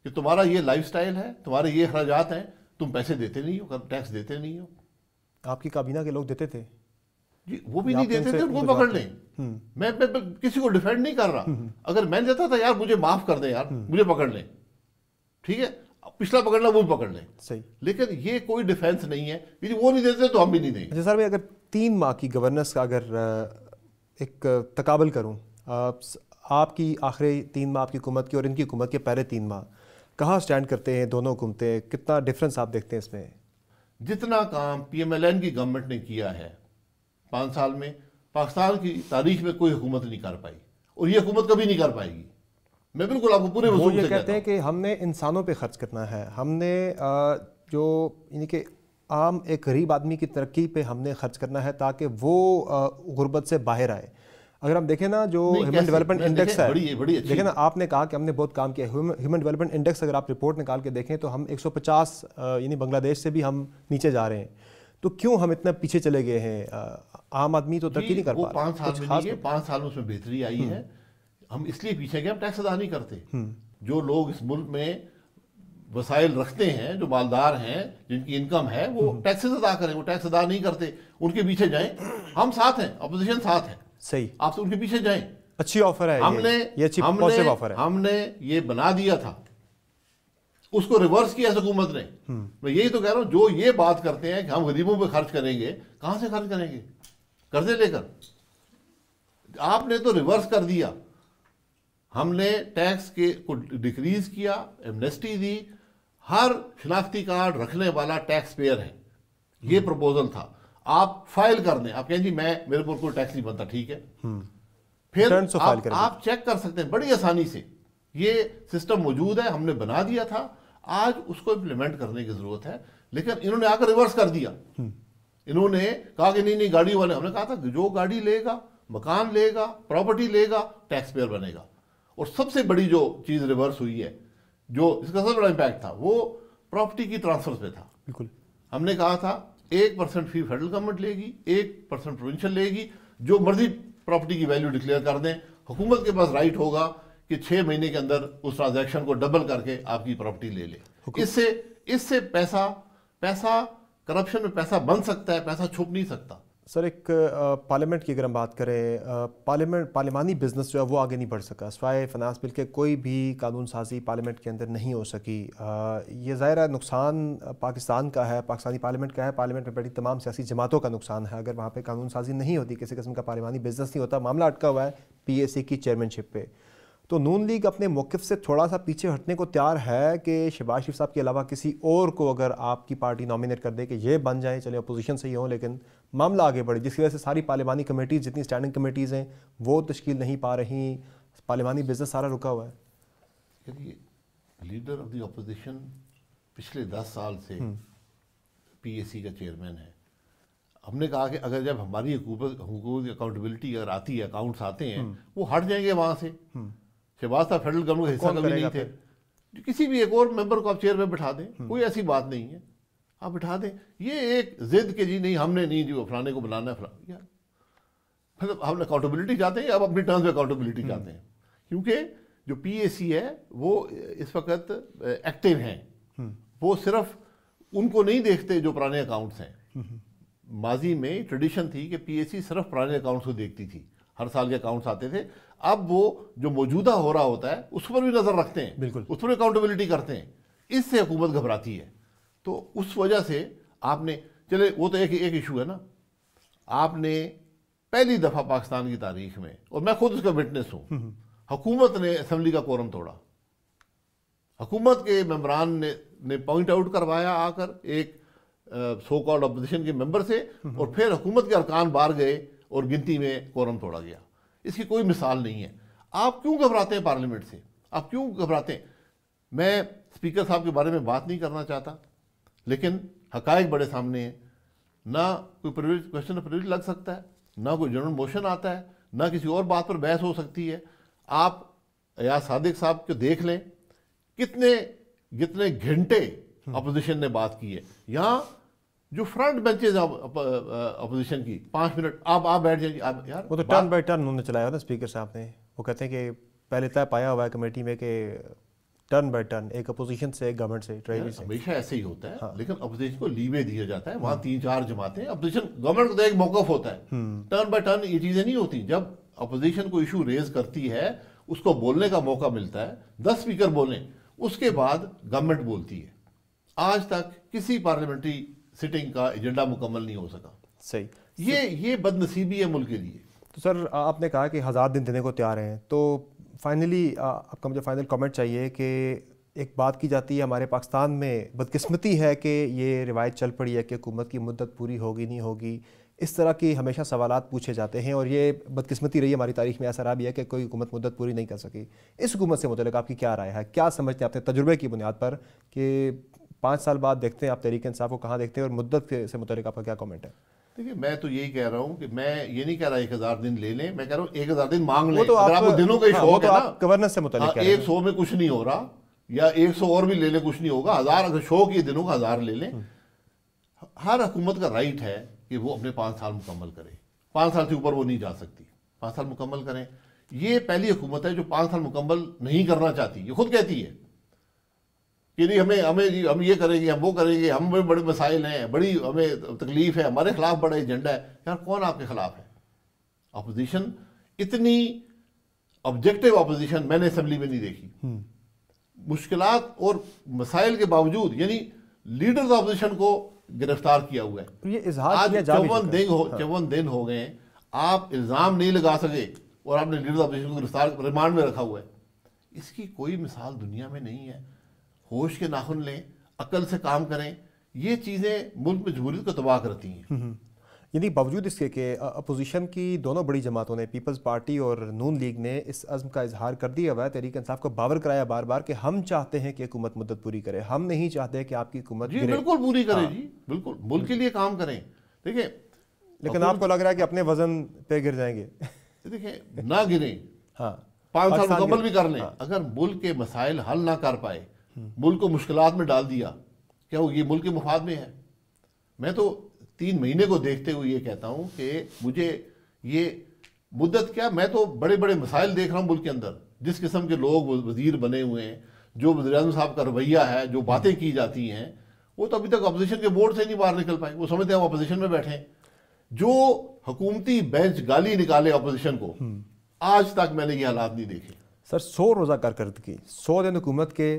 کہ تمہارا یہ لائف سٹائل ہے، تمہارے یہ اخراجات ہیں، تم پیسے دیتے نہیں ہو، ٹیکس دیتے نہیں ہو. آپ کی کابینہ کے لوگ دیتے تھے جی، وہ بھی نہیں دیتے تھے. ان کو پکڑ لیں. میں کسی کو ڈیفینڈ نہیں کر رہا. اگر میں دیتا تھا یار مجھے معاف کر دیں، یار مجھے پکڑ لیں، ٹھیک ہے، پچھلا پکڑنا وہ بھی پکڑ لیں. صحیح. لیکن یہ کوئی ڈیفینس نہیں ہے کہ وہ نہیں دیتے تو ہم بھی نہیں دیں گے. اچھا سر، میں اگر 3 ماہ کی گورننس کا اگر ایک تقابل کروں، آپ کی آخری 3 ماہ آپ کی حکومت کی اور ان کی حکومت کے پہلے 3 ماہ، کہاں سٹینڈ کرتے ہیں دونوں حکومتیں؟ کتنا ڈفرینس آپ دیکھتے ہیں اس میں؟ جتنا کام پی ایم ایل این کی گورنمنٹ نے کیا ہے 5 سال میں، پاکستان کی تاریخ میں کوئی حکومت نہیں کر پائی، اور یہ حکومت کبھی نہیں کر پائے گی. میں بالکل آپ کو پورے وہ یہ کہتے ہیں کہ ہم نے انسانوں پہ خرچ کرنا ہے، ہم نے جو یعنی کہ عام ایک غریب آدمی کی ترقی پہ ہم نے خرچ کرنا ہے تاکہ وہ غربت سے باہر آئے. اگر ہم دیکھیں نا جو ہیومن ڈیولپمنٹ انڈیکس ہے، دیکھیں نا آپ نے کہا کہ ہم نے بہت کام کیا. ہیومن ڈیولپمنٹ انڈیکس اگر آپ رپورٹ نکال کے دیکھیں تو ہم 150 یعنی بنگلہ دیش سے بھی ہم نیچے جا رہے ہیں. تو کیوں ہم اتنا پیچھے چلے گئے ہیں؟ عام آدمی تو ترقی نہیں کر پا رہا. 5 سال میں نہیں ہے، 5 سال میں اس میں بہتری آئی ہے. ہم اس لیے پیچھے گئے، ہم ٹیکس ادا نہیں کرتے. جو لوگ اس ملک میں وسائل رکھتے ہیں، جو مالدار ہیں، جن کی انکم ہے، وہ ٹیکسز ادا کریں. وہ ٹیکس ادا نہیں کرتے، ان کے پیچھے جائیں. ہم ساتھ ہیں، اپوزیشن ساتھ ہے. صحیح، آپ ان کے پیچھے جائیں. اچھی آفر ہے یہ اچھی پازیٹیو آفر ہے. ہم نے یہ بنا دیا تھا، اس کو ریورس کیا اس حکومت نے. میں یہی تو کہہ رہا ہوں، جو یہ بات کرتے ہیں کہ ہم غریبوں پہ خرچ کریں گے، کہاں سے خرچ کریں گے؟ قرضے لے کر. آپ نے تو ریورس کر دیا. ہم نے ٹیکس کے کو ڈیکریز کیا، ایمنیسٹی دی. ہر شناختی کارڈ رکھنے والا ٹیکس پیئر ہے. یہ پروپوزل تھا. آپ فائل کر دیں، آپ کہیں جی میرے پر کوئی ٹیکس نہیں بنتا، ٹھیک ہے، پھر آپ چیک کر سکتے ہیں بڑی آسانی سے. یہ سسٹم موجود ہے، ہم نے بنا دیا تھا. آج اس کو امپلیمنٹ کرنے کی ضرورت ہے. لیکن انہوں نے آ کر ریورس کر دیا. انہوں نے کہا کہ نہیں گاڑی والے، ہم نے کہا تھا جو گاڑی لے گا مکان لے گا, پراپرٹی لے گا, ٹیکس پیئر بنے گا. اور سب سے بڑی جو چیز ریورس ہوئی ہے, جو اس کا سب سے بڑا امپیکٹ تھا, وہ پراپرٹی کی ٹرانسفر پہ تھا. بالکل ہم نے کہا تھا 1% فی فیڈرل گورنمنٹ لے گی, 1% پروونشل لے گی, جو مرضی پراپرٹی کی ویلیو ڈکلیئر کر دیں, حکومت کے پاس رائٹ ہوگا کہ 6 مہینے کے اندر اس ٹرانزیکشن کو ڈبل کر کے آپ کی پراپرٹی لے لے. اس سے پیسہ کرپشن میں پیسہ بن سکتا ہے, پیسہ چھپ نہیں سکتا. سر ایک پارلیمنٹ کی اگر ہم بات کریں, پارلیمانی بزنس جو ہے وہ آگے نہیں بڑھ سکا, سوائے فنانس بل کے کوئی بھی قانون سازی پارلیمنٹ کے اندر نہیں ہو سکی. یہ ظاہر ہے نقصان پاکستان کا ہے, پاکستانی پارلیمنٹ کا ہے, پارلیمنٹ میں بیٹھی تمام سیاسی جماعتوں کا نقصان ہے. اگر وہاں پہ قانون سازی نہیں ہوتی, کسی قسم کا پارلیمانی بزنس نہیں ہوتا, معاملہ اٹکا ہوا ہے پی اے سی کی چیئرمین شپ پہ, تو نون لیگ اپنے موقف سے تھوڑا سا پیچھے ہٹنے کو تیار ہے کہ شہباز شریف صاحب کے علاوہ کسی اور کو اگر آپ کی پارٹی نامینیٹ کر دے کہ یہ بن جائیں, چلیں اپوزیشن سے ہی ہوں لیکن معاملہ آگے بڑھے, جس کی وجہ سے ساری پارلیمانی کمیٹیز جتنی اسٹینڈنگ کمیٹیز ہیں وہ تشکیل نہیں پا رہی, پارلیمانی بزنس سارا رکا ہوا ہے. یعنی لیڈر آف دی اپوزیشن پچھلے 10 سال سے پی اے سی کا چیئرمین ہے. ہم نے کہا کہ اگر جب ہماری حکومت اکاؤنٹیبلٹی اگر آتی ہے, اکاؤنٹس آتے ہیں, وہ ہٹ جائیں گے وہاں سے. شہباز صاحب فیڈرل گورنمنٹ کا حصہ کبھی نہیں تھے, کسی بھی ایک اور ممبر کو آپ چیئر میں بٹھا دیں, کوئی ایسی بات نہیں ہے, آپ بٹھا دیں. یہ ایک ضد کہ جی نہیں ہم نے نہیں جو فلانے کو بلانا ہے, مطلب ہم اکاؤنٹیبلٹی چاہتے ہیں, اب اپنی ٹرمز میں اکاؤنٹیبلٹی چاہتے ہیں. کیونکہ جو پی اے سی ہے وہ اس وقت ایکٹیو ہیں, وہ صرف ان کو نہیں دیکھتے جو پرانے اکاؤنٹس ہیں. ماضی میں ٹریڈیشن تھی کہ پی اے سی صرف پرانے اکاؤنٹس کو دیکھتی تھی, ہر سال کے اکاؤنٹس آتے تھے. اب وہ جو موجودہ ہو رہا ہوتا ہے اس پر بھی نظر رکھتے ہیں, بالکل اس پر اکاؤنٹیبلٹی کرتے ہیں. اس سے حکومت گھبراتی ہے. تو اس وجہ سے آپ نے, چلے وہ تو ایک ایشو ہے نا, آپ نے پہلی دفعہ پاکستان کی تاریخ میں, اور میں خود اس کا وٹنس ہوں, حکومت نے اسمبلی کا کورم توڑا. حکومت کے ممبران نے پوائنٹ آؤٹ کروایا آ کر ایک سو کالڈ اپوزیشن کے ممبر سے, اور پھر حکومت کے ارکان باہر گئے اور گنتی میں کورم توڑا گیا. اس کی کوئی مثال نہیں ہے. آپ کیوں گھبراتے ہیں پارلیمنٹ سے, آپ کیوں گھبراتے ہیں؟ میں اسپیکر صاحب کے بارے میں بات نہیں کرنا چاہتا, لیکن حقائق بڑے سامنے ہیں. نہ کوئی کوشچن آف پریویلیج لگ سکتا ہے, نہ کوئی جنرل موشن آتا ہے, نہ کسی اور بات پر بحث ہو سکتی ہے. آپ ایاز صادق صاحب کو دیکھ لیں, کتنے گھنٹے اپوزیشن نے بات کی ہے. یہاں جو فرنٹ بینچز اپوزیشن کی 5 منٹ آپ بیٹھ جائیں. یار وہ تو ٹرن بائی ٹرن انہوں نے چلایا تھا اسپیکر صاحب نے. وہ کہتے ہیں کہ پہلے طے پایا ہوا ہے کمیٹی میں کہ ٹرن بائی ٹرن, ایک اپوزیشن سے, ایک گورنمنٹ سے, ٹریجری سے. ہمیشہ ایسے ہی ہوتا ہے, لیکن اپوزیشن کو لیوے دیا جاتا ہے. وہاں 3-4 جماعتیں, اپوزیشن گورنمنٹ کا ایک موقف ہوتا ہے. ٹرن بائی ٹرن یہ چیزیں نہیں ہوتی. جب اپوزیشن کو ایشو ریز کرتی ہے, اس کو بولنے کا موقع ملتا ہے, 10 اسپیکر بولیں, اس کے بعد گورنمنٹ بولتی ہے. آج تک کسی پارلیمنٹری سٹنگ کا ایجنڈا مکمل نہیں ہو سکا. صحیح, یہ بد نصیبی ہے ملک کے لیے. تو سر آپ نے کہا کہ 1000 دن دینے کو تیار ہیں, تو فائنلی آپ کا مجھے فائنل کامنٹ چاہیے کہ ایک بات کی جاتی ہے ہمارے پاکستان میں, بدقسمتی ہے کہ یہ روایت چل پڑی ہے کہ حکومت کی مدت پوری ہوگی نہیں ہوگی, اس طرح کی ہمیشہ سوالات پوچھے جاتے ہیں, اور یہ بدقسمتی رہی ہماری تاریخ میں. ایسا رہا بھی ہے کہ کوئی حکومت مدت پوری نہیں کر سکی. اس حکومت سے متعلق آپ کی کیا رائے ہے, کیا سمجھتے ہیں اپنے تجربے کی بنیاد پر کہ 5 سال بعد دیکھتے ہیں آپ تحریک انصاف کو کہاں دیکھتے ہیں, اور مدت سے متعلق آپ کا کیا کامنٹ ہے؟ دیکھیے میں تو یہی کہہ رہا ہوں کہ میں یہ نہیں کہہ رہا 1000 دن لے لیں, میں کہہ رہا ہوں 1000 دن مانگ لیں. اگر آپ کو دنوں کا شوق ہے نا, گورننس سے متعلق 100 میں کچھ نہیں ہو رہا, یا 100 اور بھی لے لیں کچھ نہیں ہوگا. 1000 اگر شوق یہ دنوں کا 1000 لے لیں. ہر حکومت کا رائٹ ہے کہ وہ اپنے 5 سال مکمل کرے. 5 سال سے اوپر وہ نہیں جا سکتی. 5 سال مکمل کریں. یہ پہلی حکومت ہے جو 5 سال مکمل نہیں کرنا چاہتی. یہ خود کہتی ہے کہ نہیں ہم یہ کریں گے, ہم وہ کریں گے, ہم بڑے مسائل ہیں, بڑی ہمیں تکلیف ہے, ہمارے خلاف بڑا ایجنڈا ہے. یار کون آپ کے خلاف ہے؟ اپوزیشن اتنی آبجیکٹو اپوزیشن میں نے اسمبلی میں نہیں دیکھی. مشکلات اور مسائل کے باوجود, یعنی لیڈرز اپوزیشن کو گرفتار کیا ہوا ہے. یہ اظہار آج 54 دن ہو گئے ہیں, آپ الزام نہیں لگا سکے اور آپ نے لیڈرز اپوزیشن کو گرفتار ریمانڈ میں رکھا ہوا ہے. اس کی کوئی مثال دنیا میں نہیں ہے. ہوش کے ناخن لیں, عقل سے کام کریں. یہ چیزیں ملک میں جمہوریت کو تباہ کرتی ہیں. یعنی باوجود اس کے کہ اپوزیشن کی دونوں بڑی جماعتوں نے, پیپلز پارٹی اور نون لیگ نے اس عزم کا اظہار کر دیا ہوا ہے, تحریک انصاف کو باور کرایا بار بار کہ ہم چاہتے ہیں کہ حکومت مدت پوری کرے, ہم نہیں چاہتے کہ آپ کی حکومت جی بالکل پوری کرے. جی بالکل ملک کے لیے کام کریں. دیکھیں لیکن آپ کو لگ رہا ہے کہ اپنے وزن پہ گر جائیں گے. دیکھیں نہ گریں، ہاں 5 سال مکمل بھی کر لیں، اگر ملک کے مسائل حل نہ کر پائے، ملک کو مشکلات میں ڈال دیا، کیا وہ یہ ملک کے مفاد میں ہے؟ میں تو 3 مہینے کو دیکھتے ہوئے یہ کہتا ہوں کہ مجھے یہ مدت کیا، میں تو بڑے بڑے مسائل دیکھ رہا ہوں ملک کے اندر، جس قسم کے لوگ وزیر بنے ہوئے ہیں، جو وزیر اعظم صاحب کا رویہ ہے، جو باتیں کی جاتی ہیں، وہ تو ابھی تک اپوزیشن کے بورڈ سے نہیں باہر نکل پائے، وہ سمجھتے ہیں وہ اپوزیشن میں بیٹھے ہیں۔ جو حکومتی بینچ گالی نکالے اپوزیشن کو، آج تک میں نے یہ حالات نہیں دیکھے۔ سر 100 روزہ کارکردگی، 100 دن حکومت کے،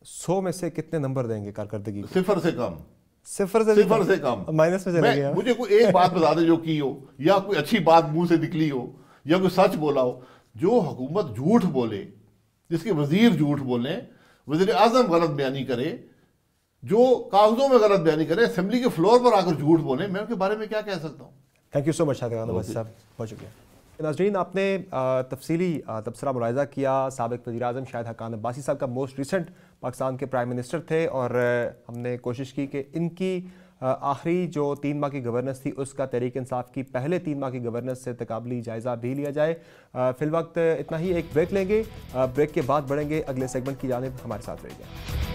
100 میں سے کتنے نمبر دیں گے کارکردگی کو؟ 0 سے کم، صفر سے کم، مائنس میں چلے گیا۔ مجھے کوئی ایک بات بتا دے جو کی ہو، یا کوئی اچھی بات منہ سے نکلی ہو، یا کوئی سچ بولا ہو۔ جو حکومت جھوٹ بولے، جس کے وزیر جھوٹ بولیں، وزیر اعظم غلط بیانی کرے، جو کاغذوں میں غلط بیانی کرے، اسمبلی کے فلور پر آ کر جھوٹ بولیں، میں ان کے بارے میں کیا کہہ سکتا ہوں؟ تھینک یو سو مچ شاکر خان صاحب، بہت شکریہ۔ ناظرین، آپ نے تفصیلی تبصرہ ملاحظہ کیا، سابق وزیر اعظم شاہد حقان عباسی صاحب کا موسٹ ریسنٹ پاکستان کے پرائم منسٹر تھے، اور ہم نے کوشش کی کہ ان کی آخری جو 3 ماہ کی گورننس تھی اس کا تحریک انصاف کی پہلے 3 ماہ کی گورننس سے تقابلی جائزہ بھی لیا جائے۔ فی الوقت اتنا ہی، ایک بریک لیں گے، بریک کے بعد بڑھیں گے اگلے سیگمنٹ کی جانب، ہمارے ساتھ رہیے گا۔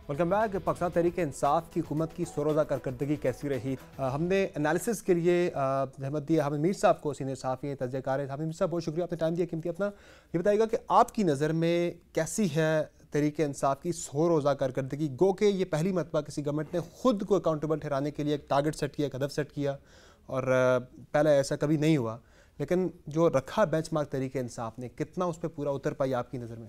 Welcome back. پاکستان تحریک انصاف کی حکومت کی 100 روزہ کارکردگی کیسی رہی؟ ہم نے انالیسس کے لیے زحمت دیا حامد میر صاحب کو، سینئر صحافی ہیں، تجزیہ کار ہیں۔ حامد میر صاحب، بہت شکریہ، آپ نے ٹائم دیا قیمتی اپنا۔ یہ بتائیے گا کہ آپ کی نظر میں کیسی ہے تحریک انصاف کی 100 روزہ کارکردگی؟ گو کہ یہ پہلی مرتبہ کسی گورنمنٹ نے خود کو اکاؤنٹیبل ٹھہرانے کے لیے ایک ٹارگٹ سیٹ کیا، ایک ہدف سیٹ کیا، اور پہلے ایسا کبھی نہیں ہوا، لیکن جو رکھا بینچ مارک تحریک انصاف نے، کتنا اس پہ پورا اتر پائی آپ کی نظر میں؟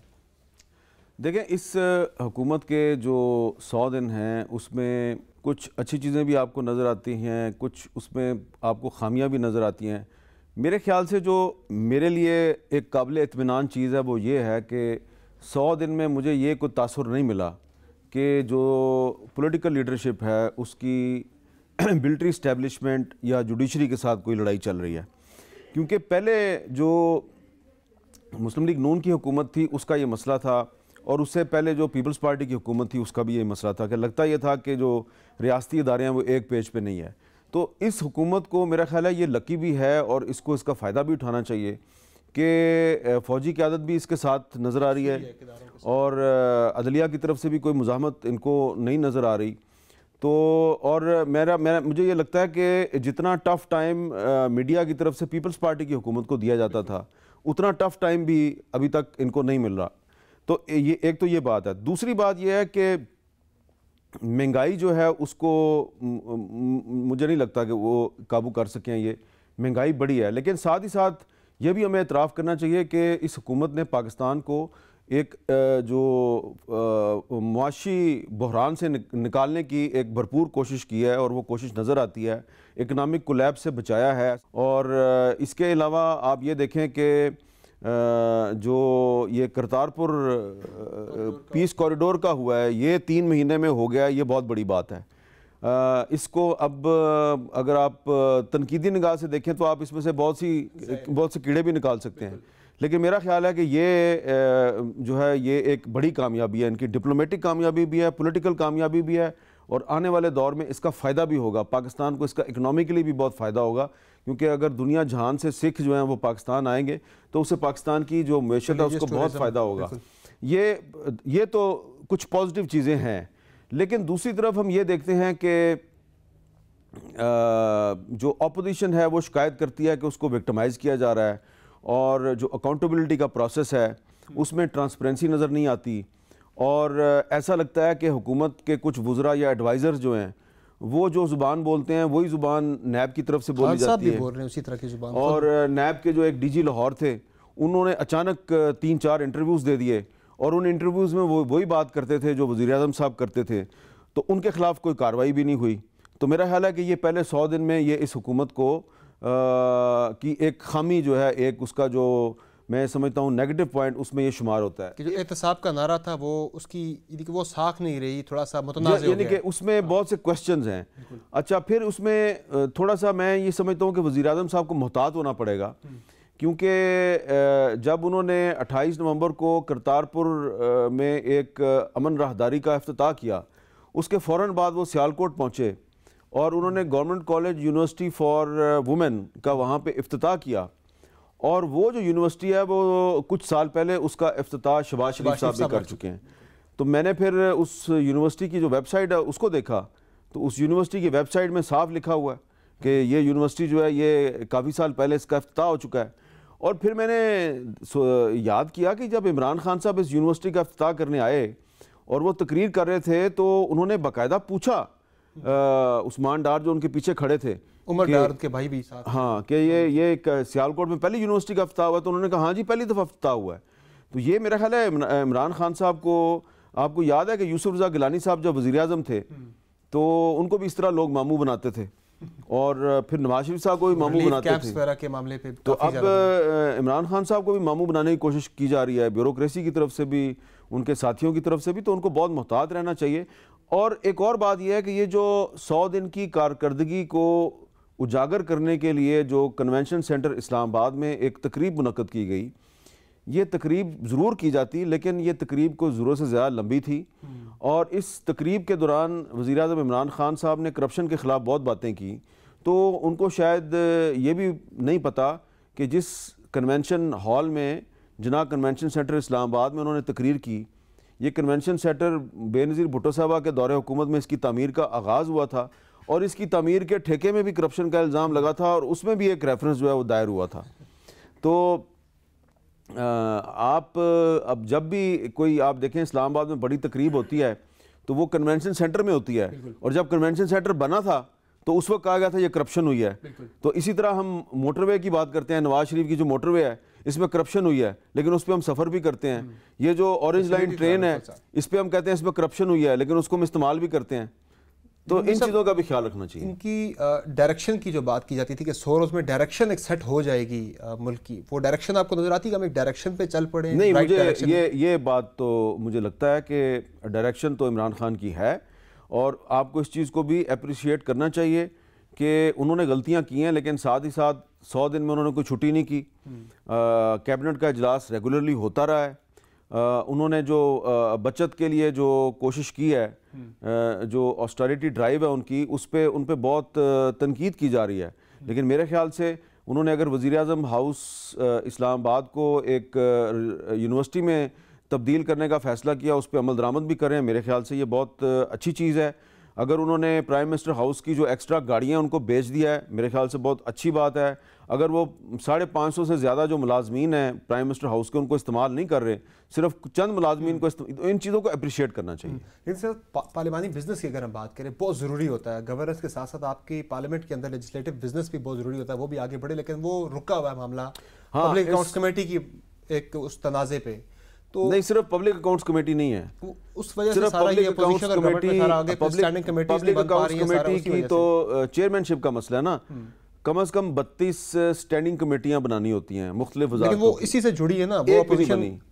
دیکھیں، اس حکومت کے جو 100 دن ہیں اس میں کچھ اچھی چیزیں بھی آپ کو نظر آتی ہیں، کچھ اس میں آپ کو خامیاں بھی نظر آتی ہیں۔ میرے خیال سے جو میرے لیے ایک قابل اطمینان چیز ہے وہ یہ ہے کہ 100 دن میں مجھے یہ کوئی تاثر نہیں ملا کہ جو پولیٹیکل لیڈرشپ ہے اس کی ملٹری اسٹیبلشمنٹ یا جوڈیشری کے ساتھ کوئی لڑائی چل رہی ہے، کیونکہ پہلے جو مسلم لیگ نون کی حکومت تھی اس کا یہ مسئلہ تھا، اور اس سے پہلے جو پیپلز پارٹی کی حکومت تھی اس کا بھی یہ مسئلہ تھا کہ لگتا یہ تھا کہ جو ریاستی ادارے ہیں وہ ایک پیج پہ نہیں ہے۔ تو اس حکومت کو میرا خیال ہے یہ لکی بھی ہے، اور اس کو اس کا فائدہ بھی اٹھانا چاہیے کہ فوجی قیادت بھی اس کے ساتھ نظر آ رہی ہے، اور عدلیہ کی طرف سے بھی کوئی مزاحمت ان کو نہیں نظر آ رہی۔ تو اور مجھے یہ لگتا ہے کہ جتنا ٹف ٹائم میڈیا کی طرف سے پیپلز پارٹی کی حکومت کو دیا جاتا تھا، اتنا ٹف ٹائم بھی ابھی تک ان کو نہیں مل رہا۔ تو یہ ایک تو یہ بات ہے۔ دوسری بات یہ ہے کہ مہنگائی جو ہے اس کو مجھے نہیں لگتا کہ وہ قابو کر سکیں، یہ مہنگائی بڑی ہے، لیکن ساتھ ہی ساتھ یہ بھی ہمیں اعتراف کرنا چاہیے کہ اس حکومت نے پاکستان کو ایک جو معاشی بحران سے نکالنے کی ایک بھرپور کوشش کی ہے، اور وہ کوشش نظر آتی ہے، اکنامک کولیپس سے بچایا ہے۔ اور اس کے علاوہ آپ یہ دیکھیں کہ جو یہ کرتارپور پیس کوریڈور کا ہوا ہے، یہ 3 مہینے میں ہو گیا، یہ بہت بڑی بات ہے۔ اس کو اب اگر آپ تنقیدی نگاہ سے دیکھیں تو آپ اس میں سے بہت سے کیڑے بھی نکال سکتے ہیں، لیکن میرا خیال ہے کہ یہ جو ہے یہ ایک بڑی کامیابی ہے، ان کی ڈپلومیٹک کامیابی بھی ہے، پولیٹیکل کامیابی بھی ہے، اور آنے والے دور میں اس کا فائدہ بھی ہوگا پاکستان کو، اس کا اکنامکلی بھی بہت فائدہ ہوگا، کیونکہ اگر دنیا جہان سے سکھ جو ہیں وہ پاکستان آئیں گے تو اسے پاکستان کی جو معیشت ہے اس کو بہت فائدہ ہوگا۔ یہ تو کچھ پازیٹیو چیزیں ہیں، لیکن دوسری طرف ہم یہ دیکھتے ہیں کہ جو اپوزیشن ہے وہ شکایت کرتی ہے کہ اس کو وکٹمائز کیا جا رہا ہے، اور جو اکاؤنٹیبلٹی کا پروسیس ہے اس میں ٹرانسپیرنسی نظر نہیں آتی، اور ایسا لگتا ہے کہ حکومت کے کچھ وزراء یا ایڈوائزر جو ہیں وہ جو زبان بولتے ہیں وہی زبان نیب کی طرف سے بولی جاتی ہے، اور نیب کے جو ایک ڈی جی لاہور تھے انہوں نے اچانک 3-4 انٹرویوز دے دیے، اور ان انٹرویوز میں وہ وہی بات کرتے تھے جو وزیر اعظم صاحب کرتے تھے، تو ان کے خلاف کوئی کارروائی بھی نہیں ہوئی۔ تو میرا خیال ہے کہ یہ پہلے 100 دن میں یہ اس حکومت کو کی ایک خامی جو ہے، ایک اس کا جو میں سمجھتا ہوں نیگیٹو پوائنٹ اس میں یہ شمار ہوتا ہے کہ جو احتساب کا نعرہ تھا وہ اس کی یعنی کہ وہ ساکھ نہیں رہی، تھوڑا سا متنازع ہو گیا، یعنی کہ اس میں بہت سے کوسچنز ہیں۔ اچھا، پھر اس میں تھوڑا سا میں یہ سمجھتا ہوں کہ وزیر اعظم صاحب کو محتاط ہونا پڑے گا کیونکہ جب انہوں نے 28 نومبر کو کرتارپور میں ایک امن راہداری کا افتتاح کیا، اس کے فوراً بعد وہ سیالکوٹ پہنچے اور انہوں نے government college university for women کا وہاں پہ افتتاح کیا، اور وہ جو یونیورسٹی ہے وہ کچھ سال پہلے اس کا افتتاح شہباز شریف صاحب بھی کر چکے ہیں۔ تو میں نے پھر اس یونیورسٹی کی جو ویب سائٹ ہے اس کو دیکھا، تو اس یونیورسٹی کی ویب سائٹ میں صاف لکھا ہوا ہے کہ یہ یونیورسٹی جو ہے یہ کافی سال پہلے اس کا افتتاح ہو چکا ہے۔ اور پھر میں نے یاد کیا کہ جب عمران خان صاحب اس یونیورسٹی کا افتتاح کرنے آئے اور وہ تقریر کر رہے تھے تو انہوں نے باقاعدہ پوچھا عثمان ڈار جو ان کے پیچھے کھڑے تھے، عمر ڈار کے بھائی بھی ساتھ، ہاں، کہ یہ سیالکوٹ میں پہلی یونیورسٹی کا افتتاح ہوا ہے، تو انہوں نے کہا ہاں جی پہلی دفعہ افتتاح ہوا ہے۔ تو یہ میرا خیال ہے عمران خان صاحب کو، آپ کو یاد ہے کہ یوسف رضا گیلانی صاحب جب وزیر اعظم تھے تو ان کو بھی اس طرح لوگ ماموں بناتے تھے، اور پھر نواز شریف صاحب کو بھی ماموں بناتے تھے۔ تو اب عمران خان صاحب کو بھی ماموں بنانے کی کوشش کی جا رہی ہے، بیوروکریسی کی طرف سے بھی، ان کے ساتھیوں کی طرف سے بھی، تو ان کو بہت محتاط رہنا چاہیے۔ اور ایک اور بات یہ ہے کہ یہ جو 100 دن کی کارکردگی کو اجاگر کرنے کے لیے جو کنونشن سینٹر اسلام آباد میں ایک تقریب منعقد کی گئی، یہ تقریب ضرور کی جاتی لیکن یہ تقریب کو ضرورت سے زیادہ لمبی تھی، اور اس تقریب کے دوران وزیر اعظم عمران خان صاحب نے کرپشن کے خلاف بہت باتیں کی، تو ان کو شاید یہ بھی نہیں پتا کہ جس کنونشن ہال میں جناح کنونشن سینٹر اسلام آباد میں انہوں نے تقریر کی، یہ کنونشن سینٹر بے نظیر بھٹو صاحبہ کے دور حکومت میں اس کی تعمیر کا آغاز ہوا تھا، اور اس کی تعمیر کے ٹھیکے میں بھی کرپشن کا الزام لگا تھا، اور اس میں بھی ایک ریفرنس جو ہے وہ دائر ہوا تھا۔ تو آپ اب جب بھی کوئی آپ دیکھیں اسلام آباد میں بڑی تقریب ہوتی ہے تو وہ کنونشن سینٹر میں ہوتی ہے، اور جب کنونشن سینٹر بنا تھا تو اس وقت کہا گیا تھا یہ کرپشن ہوئی ہے۔ تو اسی طرح ہم موٹر وے کی بات کرتے ہیں، نواز شریف کی جو موٹر وے ہے اس میں کرپشن ہوئی ہے لیکن اس پہ ہم سفر بھی کرتے ہیں۔ یہ جو اورنج لائن ٹرین ہے اس پہ ہم کہتے ہیں اس میں کرپشن ہوئی ہے لیکن اس کو ہم استعمال بھی کرتے ہیں۔ تو ان چیزوں کا بھی خیال رکھنا چاہیے۔ ان کی ڈائریکشن کی جو بات کی جاتی تھی کہ 100 روز میں ڈائریکشن ایک سیٹ ہو جائے گی ملک کی، وہ ڈائریکشن آپ کو نظر آتی ہے کہ ہم ایک ڈائریکشن پہ چل پڑے؟ نہیں، مجھے یہ بات تو مجھے لگتا ہے کہ ڈائریکشن تو عمران خان کی ہے، اور آپ کو اس چیز کو بھی اپریشیٹ کرنا چاہیے کہ انہوں نے غلطیاں کی ہیں لیکن ساتھ ہی ساتھ 100 دن میں انہوں نے کوئی چھٹی نہیں کی، کیبنٹ کا اجلاس ریگولرلی ہوتا رہا ہے، انہوں نے جو بچت کے لیے جو کوشش کی ہے، جو آسٹریٹی ڈرائیو ہے ان پہ بہت تنقید کی جا رہی ہے، لیکن میرے خیال سے انہوں نے اگر وزیر اعظم ہاؤس اسلام آباد کو ایک یونیورسٹی میں تبدیل کرنے کا فیصلہ کیا، اس پہ عمل درآمد بھی کریں، میرے خیال سے یہ بہت اچھی چیز ہے۔ اگر انہوں نے پرائم منسٹر ہاؤس کی جو ایکسٹرا گاڑیاں ان کو بیچ دیا ہے، میرے خیال سے بہت اچھی بات ہے۔ اگر وہ 550 سے زیادہ جو ملازمین ہیں پرائم منسٹر ہاؤس کے ان کو استعمال نہیں کر رہے، صرف چند ملازمین کو ان چیزوں کو اپریشیٹ کرنا چاہیے۔ لیکن سر پارلیمانی بزنس کی اگر ہم بات کریں بہت ضروری ہوتا ہے، گورننس کے ساتھ ساتھ آپ کی پارلیمنٹ کے اندر لیجسلیٹو بزنس بھی بہت ضروری ہوتا ہے، وہ بھی آگے بڑھے، لیکن وہ رکا ہوا ہے معاملہ پبلک اکاؤنٹس کمیٹی کی ایک اس تنازع پہ۔ تو نہیں، صرف پبلک اکاؤنٹس کمیٹی نہیں ہے، اس وجہ سے سارا یہ اپوزیشن اور گورنمنٹ میں سارا آگے اسٹینڈنگ کمیٹیز بھی بن پا رہی ہیں، سارا اسی وجہ سے۔ تو چیئرمین شپ کا مسئلہ ہے نا، کم از کم 32 اسٹینڈنگ کمیٹیاں بنانی ہوتی ہیں مختلف وزارتوں، لیکن وہ اسی سے جڑی ہے نا،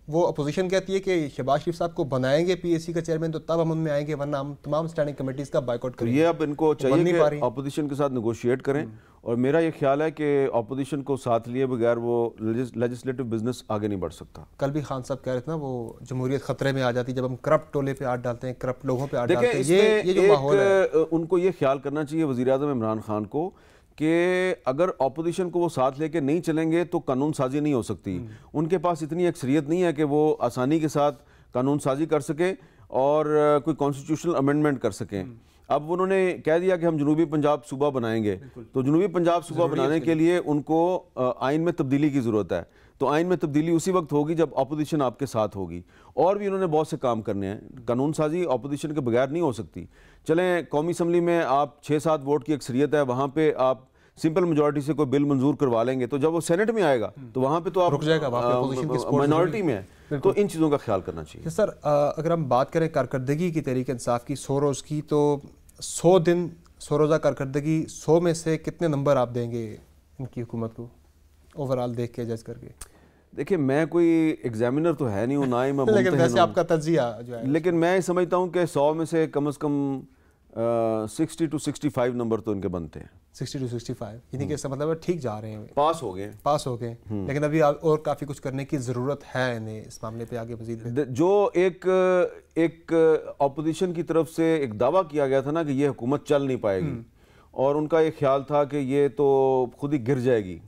وہ اپوزیشن کہتی ہے کہ شہباز شریف صاحب کو بنائیں گے پی ایس سی کا چیئرمین تو تب ہم ان میں آئیں گے، ورنہ ہم تمام اسٹینڈنگ کمیٹیز کا بائیکاٹ کریں گے۔ یہ اب ان کو چاہیے کہ اپوزیشن کے ساتھ نیگوشیٹ کریں، اور میرا یہ خیال ہے کہ اپوزیشن کو ساتھ لیے بغیر وہ لیجسلیٹو بزنس آگے نہیں بڑھ سکتا۔ کل بھی خان صاحب کہہ رہے تھے نا وہ جمہوریت خطرے میں آ جاتی جب ہم کرپٹ ٹولے پہ ہاتھ ڈالتے ہیں، کرپٹ لوگوں پہ ہاتھ ڈالتے ہیں۔ یہ جو ماحول ہے ان کو یہ خیال کرنا چاہیے وزیر اعظم عمران خان کو کہ اگر اپوزیشن کو وہ ساتھ لے کے نہیں چلیں گے تو قانون سازی نہیں ہو سکتی۔ ان کے پاس اتنی اکثریت نہیں ہے کہ وہ آسانی کے ساتھ قانون سازی کر سکیں اور کوئی کانسٹیٹیوشنل امینڈمنٹ کر سکیں۔ اب انہوں نے کہہ دیا کہ ہم جنوبی پنجاب صوبہ بنائیں گے، تو جنوبی پنجاب صوبہ بنانے کے لیے ان کو آئین میں تبدیلی کی ضرورت ہے، تو آئین میں تبدیلی اسی وقت ہوگی جب اپوزیشن آپ کے ساتھ ہوگی، اور بھی انہوں نے بہت سے کام کرنے ہیں۔ قانون سازی اپوزیشن کے بغیر نہیں ہو سکتی۔ چلیں قومی اسمبلی میں آپ 6-7 ووٹ کی اکثریت ہے، وہاں پہ آپ سمپل میجورٹی سے کوئی بل منظور کروا لیں گے، تو جب وہ سینٹ میں آئے گا تو وہاں پہ تو آپ رک جائے گا، وہاں پہ اپوزیشن کی سپورٹ مائنورٹی میں ہے، تو ان چیزوں کا خیال کرنا چاہیے۔ سر اگر ہم بات کریں کارکردگی کی تحریک انصاف کی 100 روز کی، تو 100 دن 100 روزہ کارکردگی 100 میں سے کتنے نمبر آپ دیں گے ان کی حکومت کو اوور آل دیکھ کے جج کر کے؟ دیکھیں میں کوئی ایگزامینر تو ہے نہیں ہوں، نہ ہی میں لیکن ویسے آپ کا تجزیہ جو ہے، لیکن میں سمجھتا ہوں کہ 100 میں سے کم از کم 60 to 65 نمبر تو ان کے بنتے ہیں. 60 to 65 یعنی کہ اس کا مطلب ہے ٹھیک جا رہے ہیں, پاس ہو گئے, پاس ہو گئے, لیکن ابھی اور کافی کچھ کرنے کی ضرورت ہے انہیں اس معاملے پہ آگے مزید. جو ایک اپوزیشن کی طرف سے ایک دعویٰ کیا گیا تھا نا کہ یہ حکومت چل نہیں پائے گی, اور ان کا ایک خیال تھا کہ یہ تو خود ہی گر جائے گی,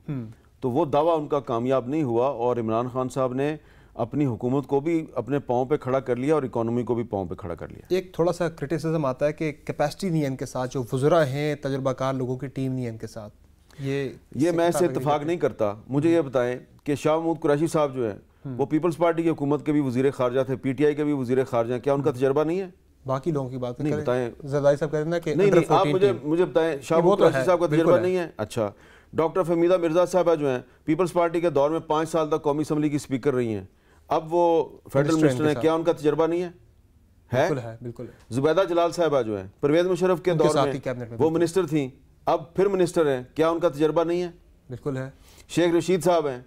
تو وہ دعویٰ ان کا کامیاب نہیں ہوا, اور عمران خان صاحب نے اپنی حکومت کو بھی اپنے پاؤں پہ کھڑا کر لیا اور اکانومی کو بھی پاؤں پہ کھڑا کر لیا. ایک تھوڑا سا کرٹیسزم آتا ہے کہ کیپیسٹی نہیں ہے ان کے ساتھ, جو وزراء ہیں تجربہ کار لوگوں کی ٹیم نہیں ہے ان کے ساتھ. یہ میں اس سے اتفاق نہیں کرتا. مجھے یہ بتائیں کہ شاہ محمود قریشی صاحب جو ہیں وہ پیپلز پارٹی کی حکومت کے بھی وزیر خارجہ تھے, پی ٹی آئی کے بھی وزیر خارجہ ہیں, کیا ان کا تجربہ نہیں ہے؟ باقی لوگوں کی بات نہیں بتائیں, زرداری صاحب کہتے ہیں نا کہ نہیں آپ مجھے بتائیں شاہ محمود قریشی صاحب کا تجربہ نہیں ہے. اچھا, ڈاکٹر فہمیدہ مرزا صاحبہ جو ہیں پیپلز پارٹی کے دور میں 5 سال تک قومی اسمبلی کی اسپیکر رہی ہیں, اب وہ فیڈرل منسٹر ہیں, کیا ان کا تجربہ نہیں ہے؟ بالکل. زبیدہ جلال صاحبہ جو ہیں پرویز مشرف کے دور میں وہ منسٹر تھیں, اب پھر منسٹر ہیں, کیا ان کا تجربہ نہیں ہے؟ بالکل ہے. شیخ رشید صاحب ہیں,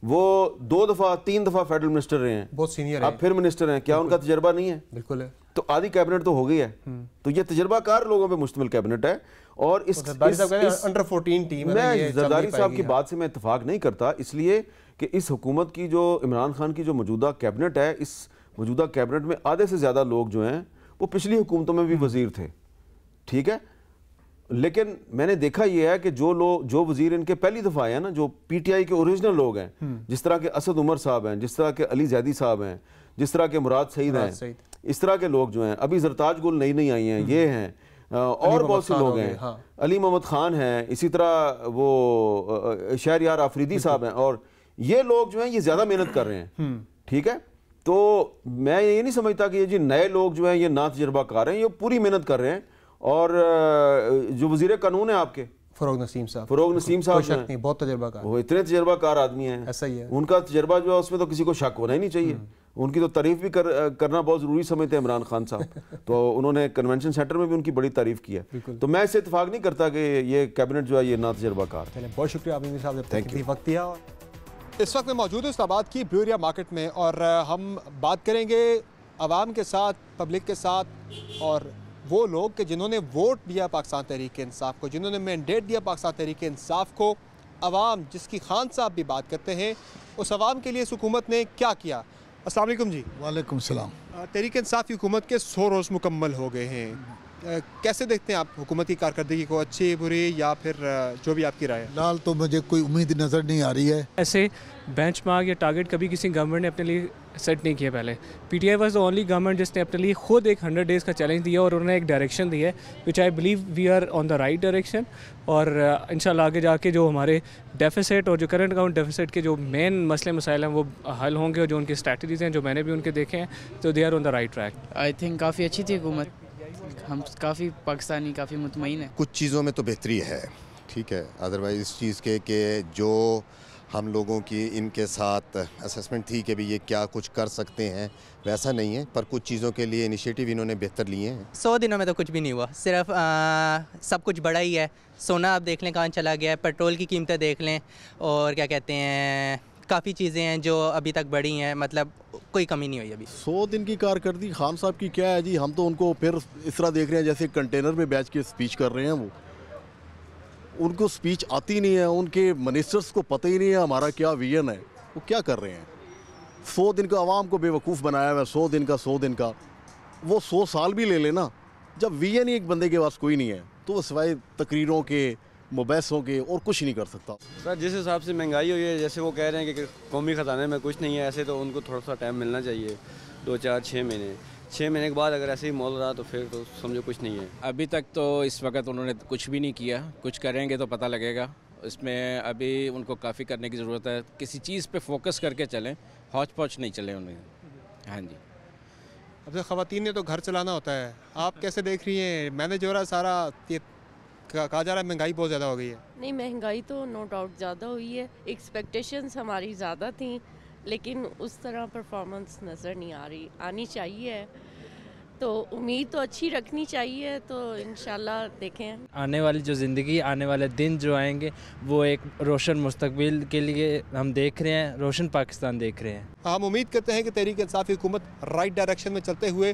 وہ 2 دفعہ 3 دفعہ فیڈرل منسٹر رہے ہیں, بہت سینئر ہیں, اب پھر منسٹر ہیں, کیا ان کا تجربہ نہیں ہے؟ بالکل ہے. تو آدھی کیبنٹ تو ہو گئی ہے. تو یہ تجربہ کار لوگوں پہ مشتمل کیبنٹ ہے, اور اس انڈر 14 ٹیم ہے. میں زرداری صاحب کی بات سے میں اتفاق نہیں کرتا, اس لیے کہ اس حکومت کی جو عمران خان کی جو موجودہ کیبنٹ ہے, اس موجودہ کیبنٹ میں آدھے سے زیادہ لوگ جو ہیں وہ پچھلی حکومتوں میں بھی وزیر تھے, ٹھیک ہے, لیکن میں نے دیکھا یہ ہے کہ جو وزیر ان کے پہلی دفعہ آئے ہیں نا, جو پی ٹی آئی کے اوریجنل لوگ ہیں, جس طرح کے اسد عمر صاحب ہیں, جس طرح کے علی زیدی صاحب ہیں, جس طرح کے مراد سعید ہیں, اس طرح کے لوگ جو ہیں, ابھی زرتاج گل نئی آئی ہیں, یہ ہیں, اور بہت سے لوگ ہیں, علی محمد خان ہیں, اسی طرح وہ شہریار آفریدی صاحب ہیں, اور یہ لوگ جو ہیں یہ زیادہ محنت کر رہے ہیں, ٹھیک ہے. تو میں یہ نہیں سمجھتا کہ یہ جی نئے لوگ جو ہیں یہ نا تجربہ کار ہیں, یہ پوری محنت کر رہے ہیں. اور جو وزیر قانون ہیں آپ کے فروغ نسیم صاحب ہیں, بہت تجربہ کار, وہ اتنے تجربہ کار آدمی ہیں, ایسا ہی ہے, ان کا تجربہ جو ہے اس میں تو کسی کو شک ہونا ہی نہیں چاہیے. ان کی تو تعریف بھی کرنا بہت ضروری سمجھتے ہیں عمران خان صاحب, تو انہوں نے کنونشن سینٹر میں بھی ان کی بڑی تعریف کی ہے. تو میں اس سے اتفاق نہیں کرتا کہ یہ کیبنٹ جو ہے یہ نا تجربہ کار ہے. بہت شکریہ عامر صاحب نے اپنا وقت دیا. اس وقت میں موجود ہوں اسلام آباد کی بلو ایریا مارکیٹ میں, اور ہم بات کریں گے عوام کے ساتھ, پبلک کے ساتھ, اور وہ لوگ کہ جنہوں نے ووٹ دیا پاکستان تحریک انصاف کو, جنہوں نے مینڈیٹ دیا پاکستان تحریک انصاف کو. عوام جس کی خان صاحب بھی بات کرتے ہیں, اس عوام کے لیے اس حکومت نے کیا کیا. السلام علیکم جی. وعلیکم السلام. تحریک انصاف کی حکومت کے 100 روز مکمل ہو گئے ہیں, کیسے دیکھتے ہیں آپ حکومت کی کارکردگی کو, اچھی بری یا پھر جو بھی آپ کی رائے ہے؟ فی الحال تو مجھے کوئی امید نظر نہیں آ رہی ہے. ایسے بینچ مارک یا ٹارگیٹ کبھی کسی گورنمنٹ نے اپنے لیے سیٹ نہیں کیا. پہلے P T I was the only government جس نے اپنے لیے خود ایک 100 days کا چیلنج دیا, اور انہوں نے ایک ڈائریکشن دی ہے which I believe we are on the right direction. اور انشاءاللہ آگے جا کے جو ہمارے ڈیفیسٹ اور جو کرنٹ اکاؤنٹ ڈیفیسٹ کے جو مین مسئلے مسائل ہیں وہ حل ہوں گے, اور جو ان کی اسٹریٹجیز ہیں جو میں نے بھی ان کے دیکھے ہیں, تو they are on the right track. I think کافی اچھی تھی حکومت, ہم کافی پاکستانی کافی مطمئن ہیں. کچھ چیزوں میں تو بہتری ہے, ٹھیک ہے, ادروائز اس چیز کے کہ جو ہم لوگوں کی ان کے ساتھ اسیسمنٹ تھی کہ بھی یہ کیا کچھ کر سکتے ہیں, ویسا نہیں ہے, پر کچھ چیزوں کے لیے انیشیٹو انہوں نے بہتر لیے ہیں. 100 دنوں میں تو کچھ بھی نہیں ہوا, صرف سب کچھ بڑا ہی ہے. سونا آپ دیکھ لیں کہاں چلا گیا ہے, پیٹرول کی قیمتیں دیکھ لیں, اور کیا کہتے ہیں کافی چیزیں ہیں جو ابھی تک بڑھی ہیں, مطلب کوئی کمی نہیں ہوئی ابھی. 100 دن کی کارکردگی خان صاحب کی کیا ہے جی, ہم تو ان کو پھر اس طرح دیکھ رہے ہیں جیسے کنٹینر میں بیچ کے اسپیچ کر رہے ہیں. وہ ان کو اسپیچ آتی نہیں ہے, ان کے منسٹرز کو پتہ ہی نہیں ہے ہمارا کیا ویژن ہے, وہ کیا کر رہے ہیں. 100 دن کا عوام کو بے وقوف بنایا ہوا ہے, 100 دن کا وہ 100 سال بھی لے لینا, جب ویژن ہی ایک بندے کے پاس کوئی نہیں ہے تو وہ سوائے تقریروں کے, مباحثوں کے اور کچھ نہیں کر سکتا. سر جس حساب سے مہنگائی ہوئی ہے, جیسے وہ کہہ رہے ہیں کہ قومی خزانے میں کچھ نہیں ہے, ایسے تو ان کو تھوڑا سا ٹائم ملنا چاہیے, 2 4 6 مہینے. 6 مہینے کے بعد اگر ایسے ہی مول رہا تو پھر تو سمجھو کچھ نہیں ہے. ابھی تک تو اس وقت انہوں نے کچھ بھی نہیں کیا, کچھ کریں گے تو پتہ لگے گا. اس میں ابھی ان کو کافی کرنے کی ضرورت ہے, کسی چیز پہ فوکس کر کے چلیں, ہوچ پوچ نہیں چلیں انہیں. ہاں جی. اب سے خواتین نے تو گھر چلانا ہوتا ہے, آپ کیسے دیکھ رہی ہیں؟ مینیج ہو رہا ہے سارا, کہا جا رہا ہے مہنگائی بہت زیادہ ہو گئی ہے. نہیں, مہنگائی تو نو ڈاؤٹ زیادہ ہوئی ہے, ایکسپیکٹیشنز ہماری زیادہ تھیں, لیکن اس طرح پرفارمنس نظر نہیں آ رہی. آنی چاہیے, تو امید تو اچھی رکھنی چاہیے, تو انشاءاللہ دیکھیں آنے والی جو زندگی, آنے والے دن جو آئیں گے وہ ایک روشن مستقبل کے لیے ہم دیکھ رہے ہیں, روشن پاکستان دیکھ رہے ہیں. ہم امید کرتے ہیں کہ تحریک انصاف کی حکومت رائٹ ڈائریکشن میں چلتے ہوئے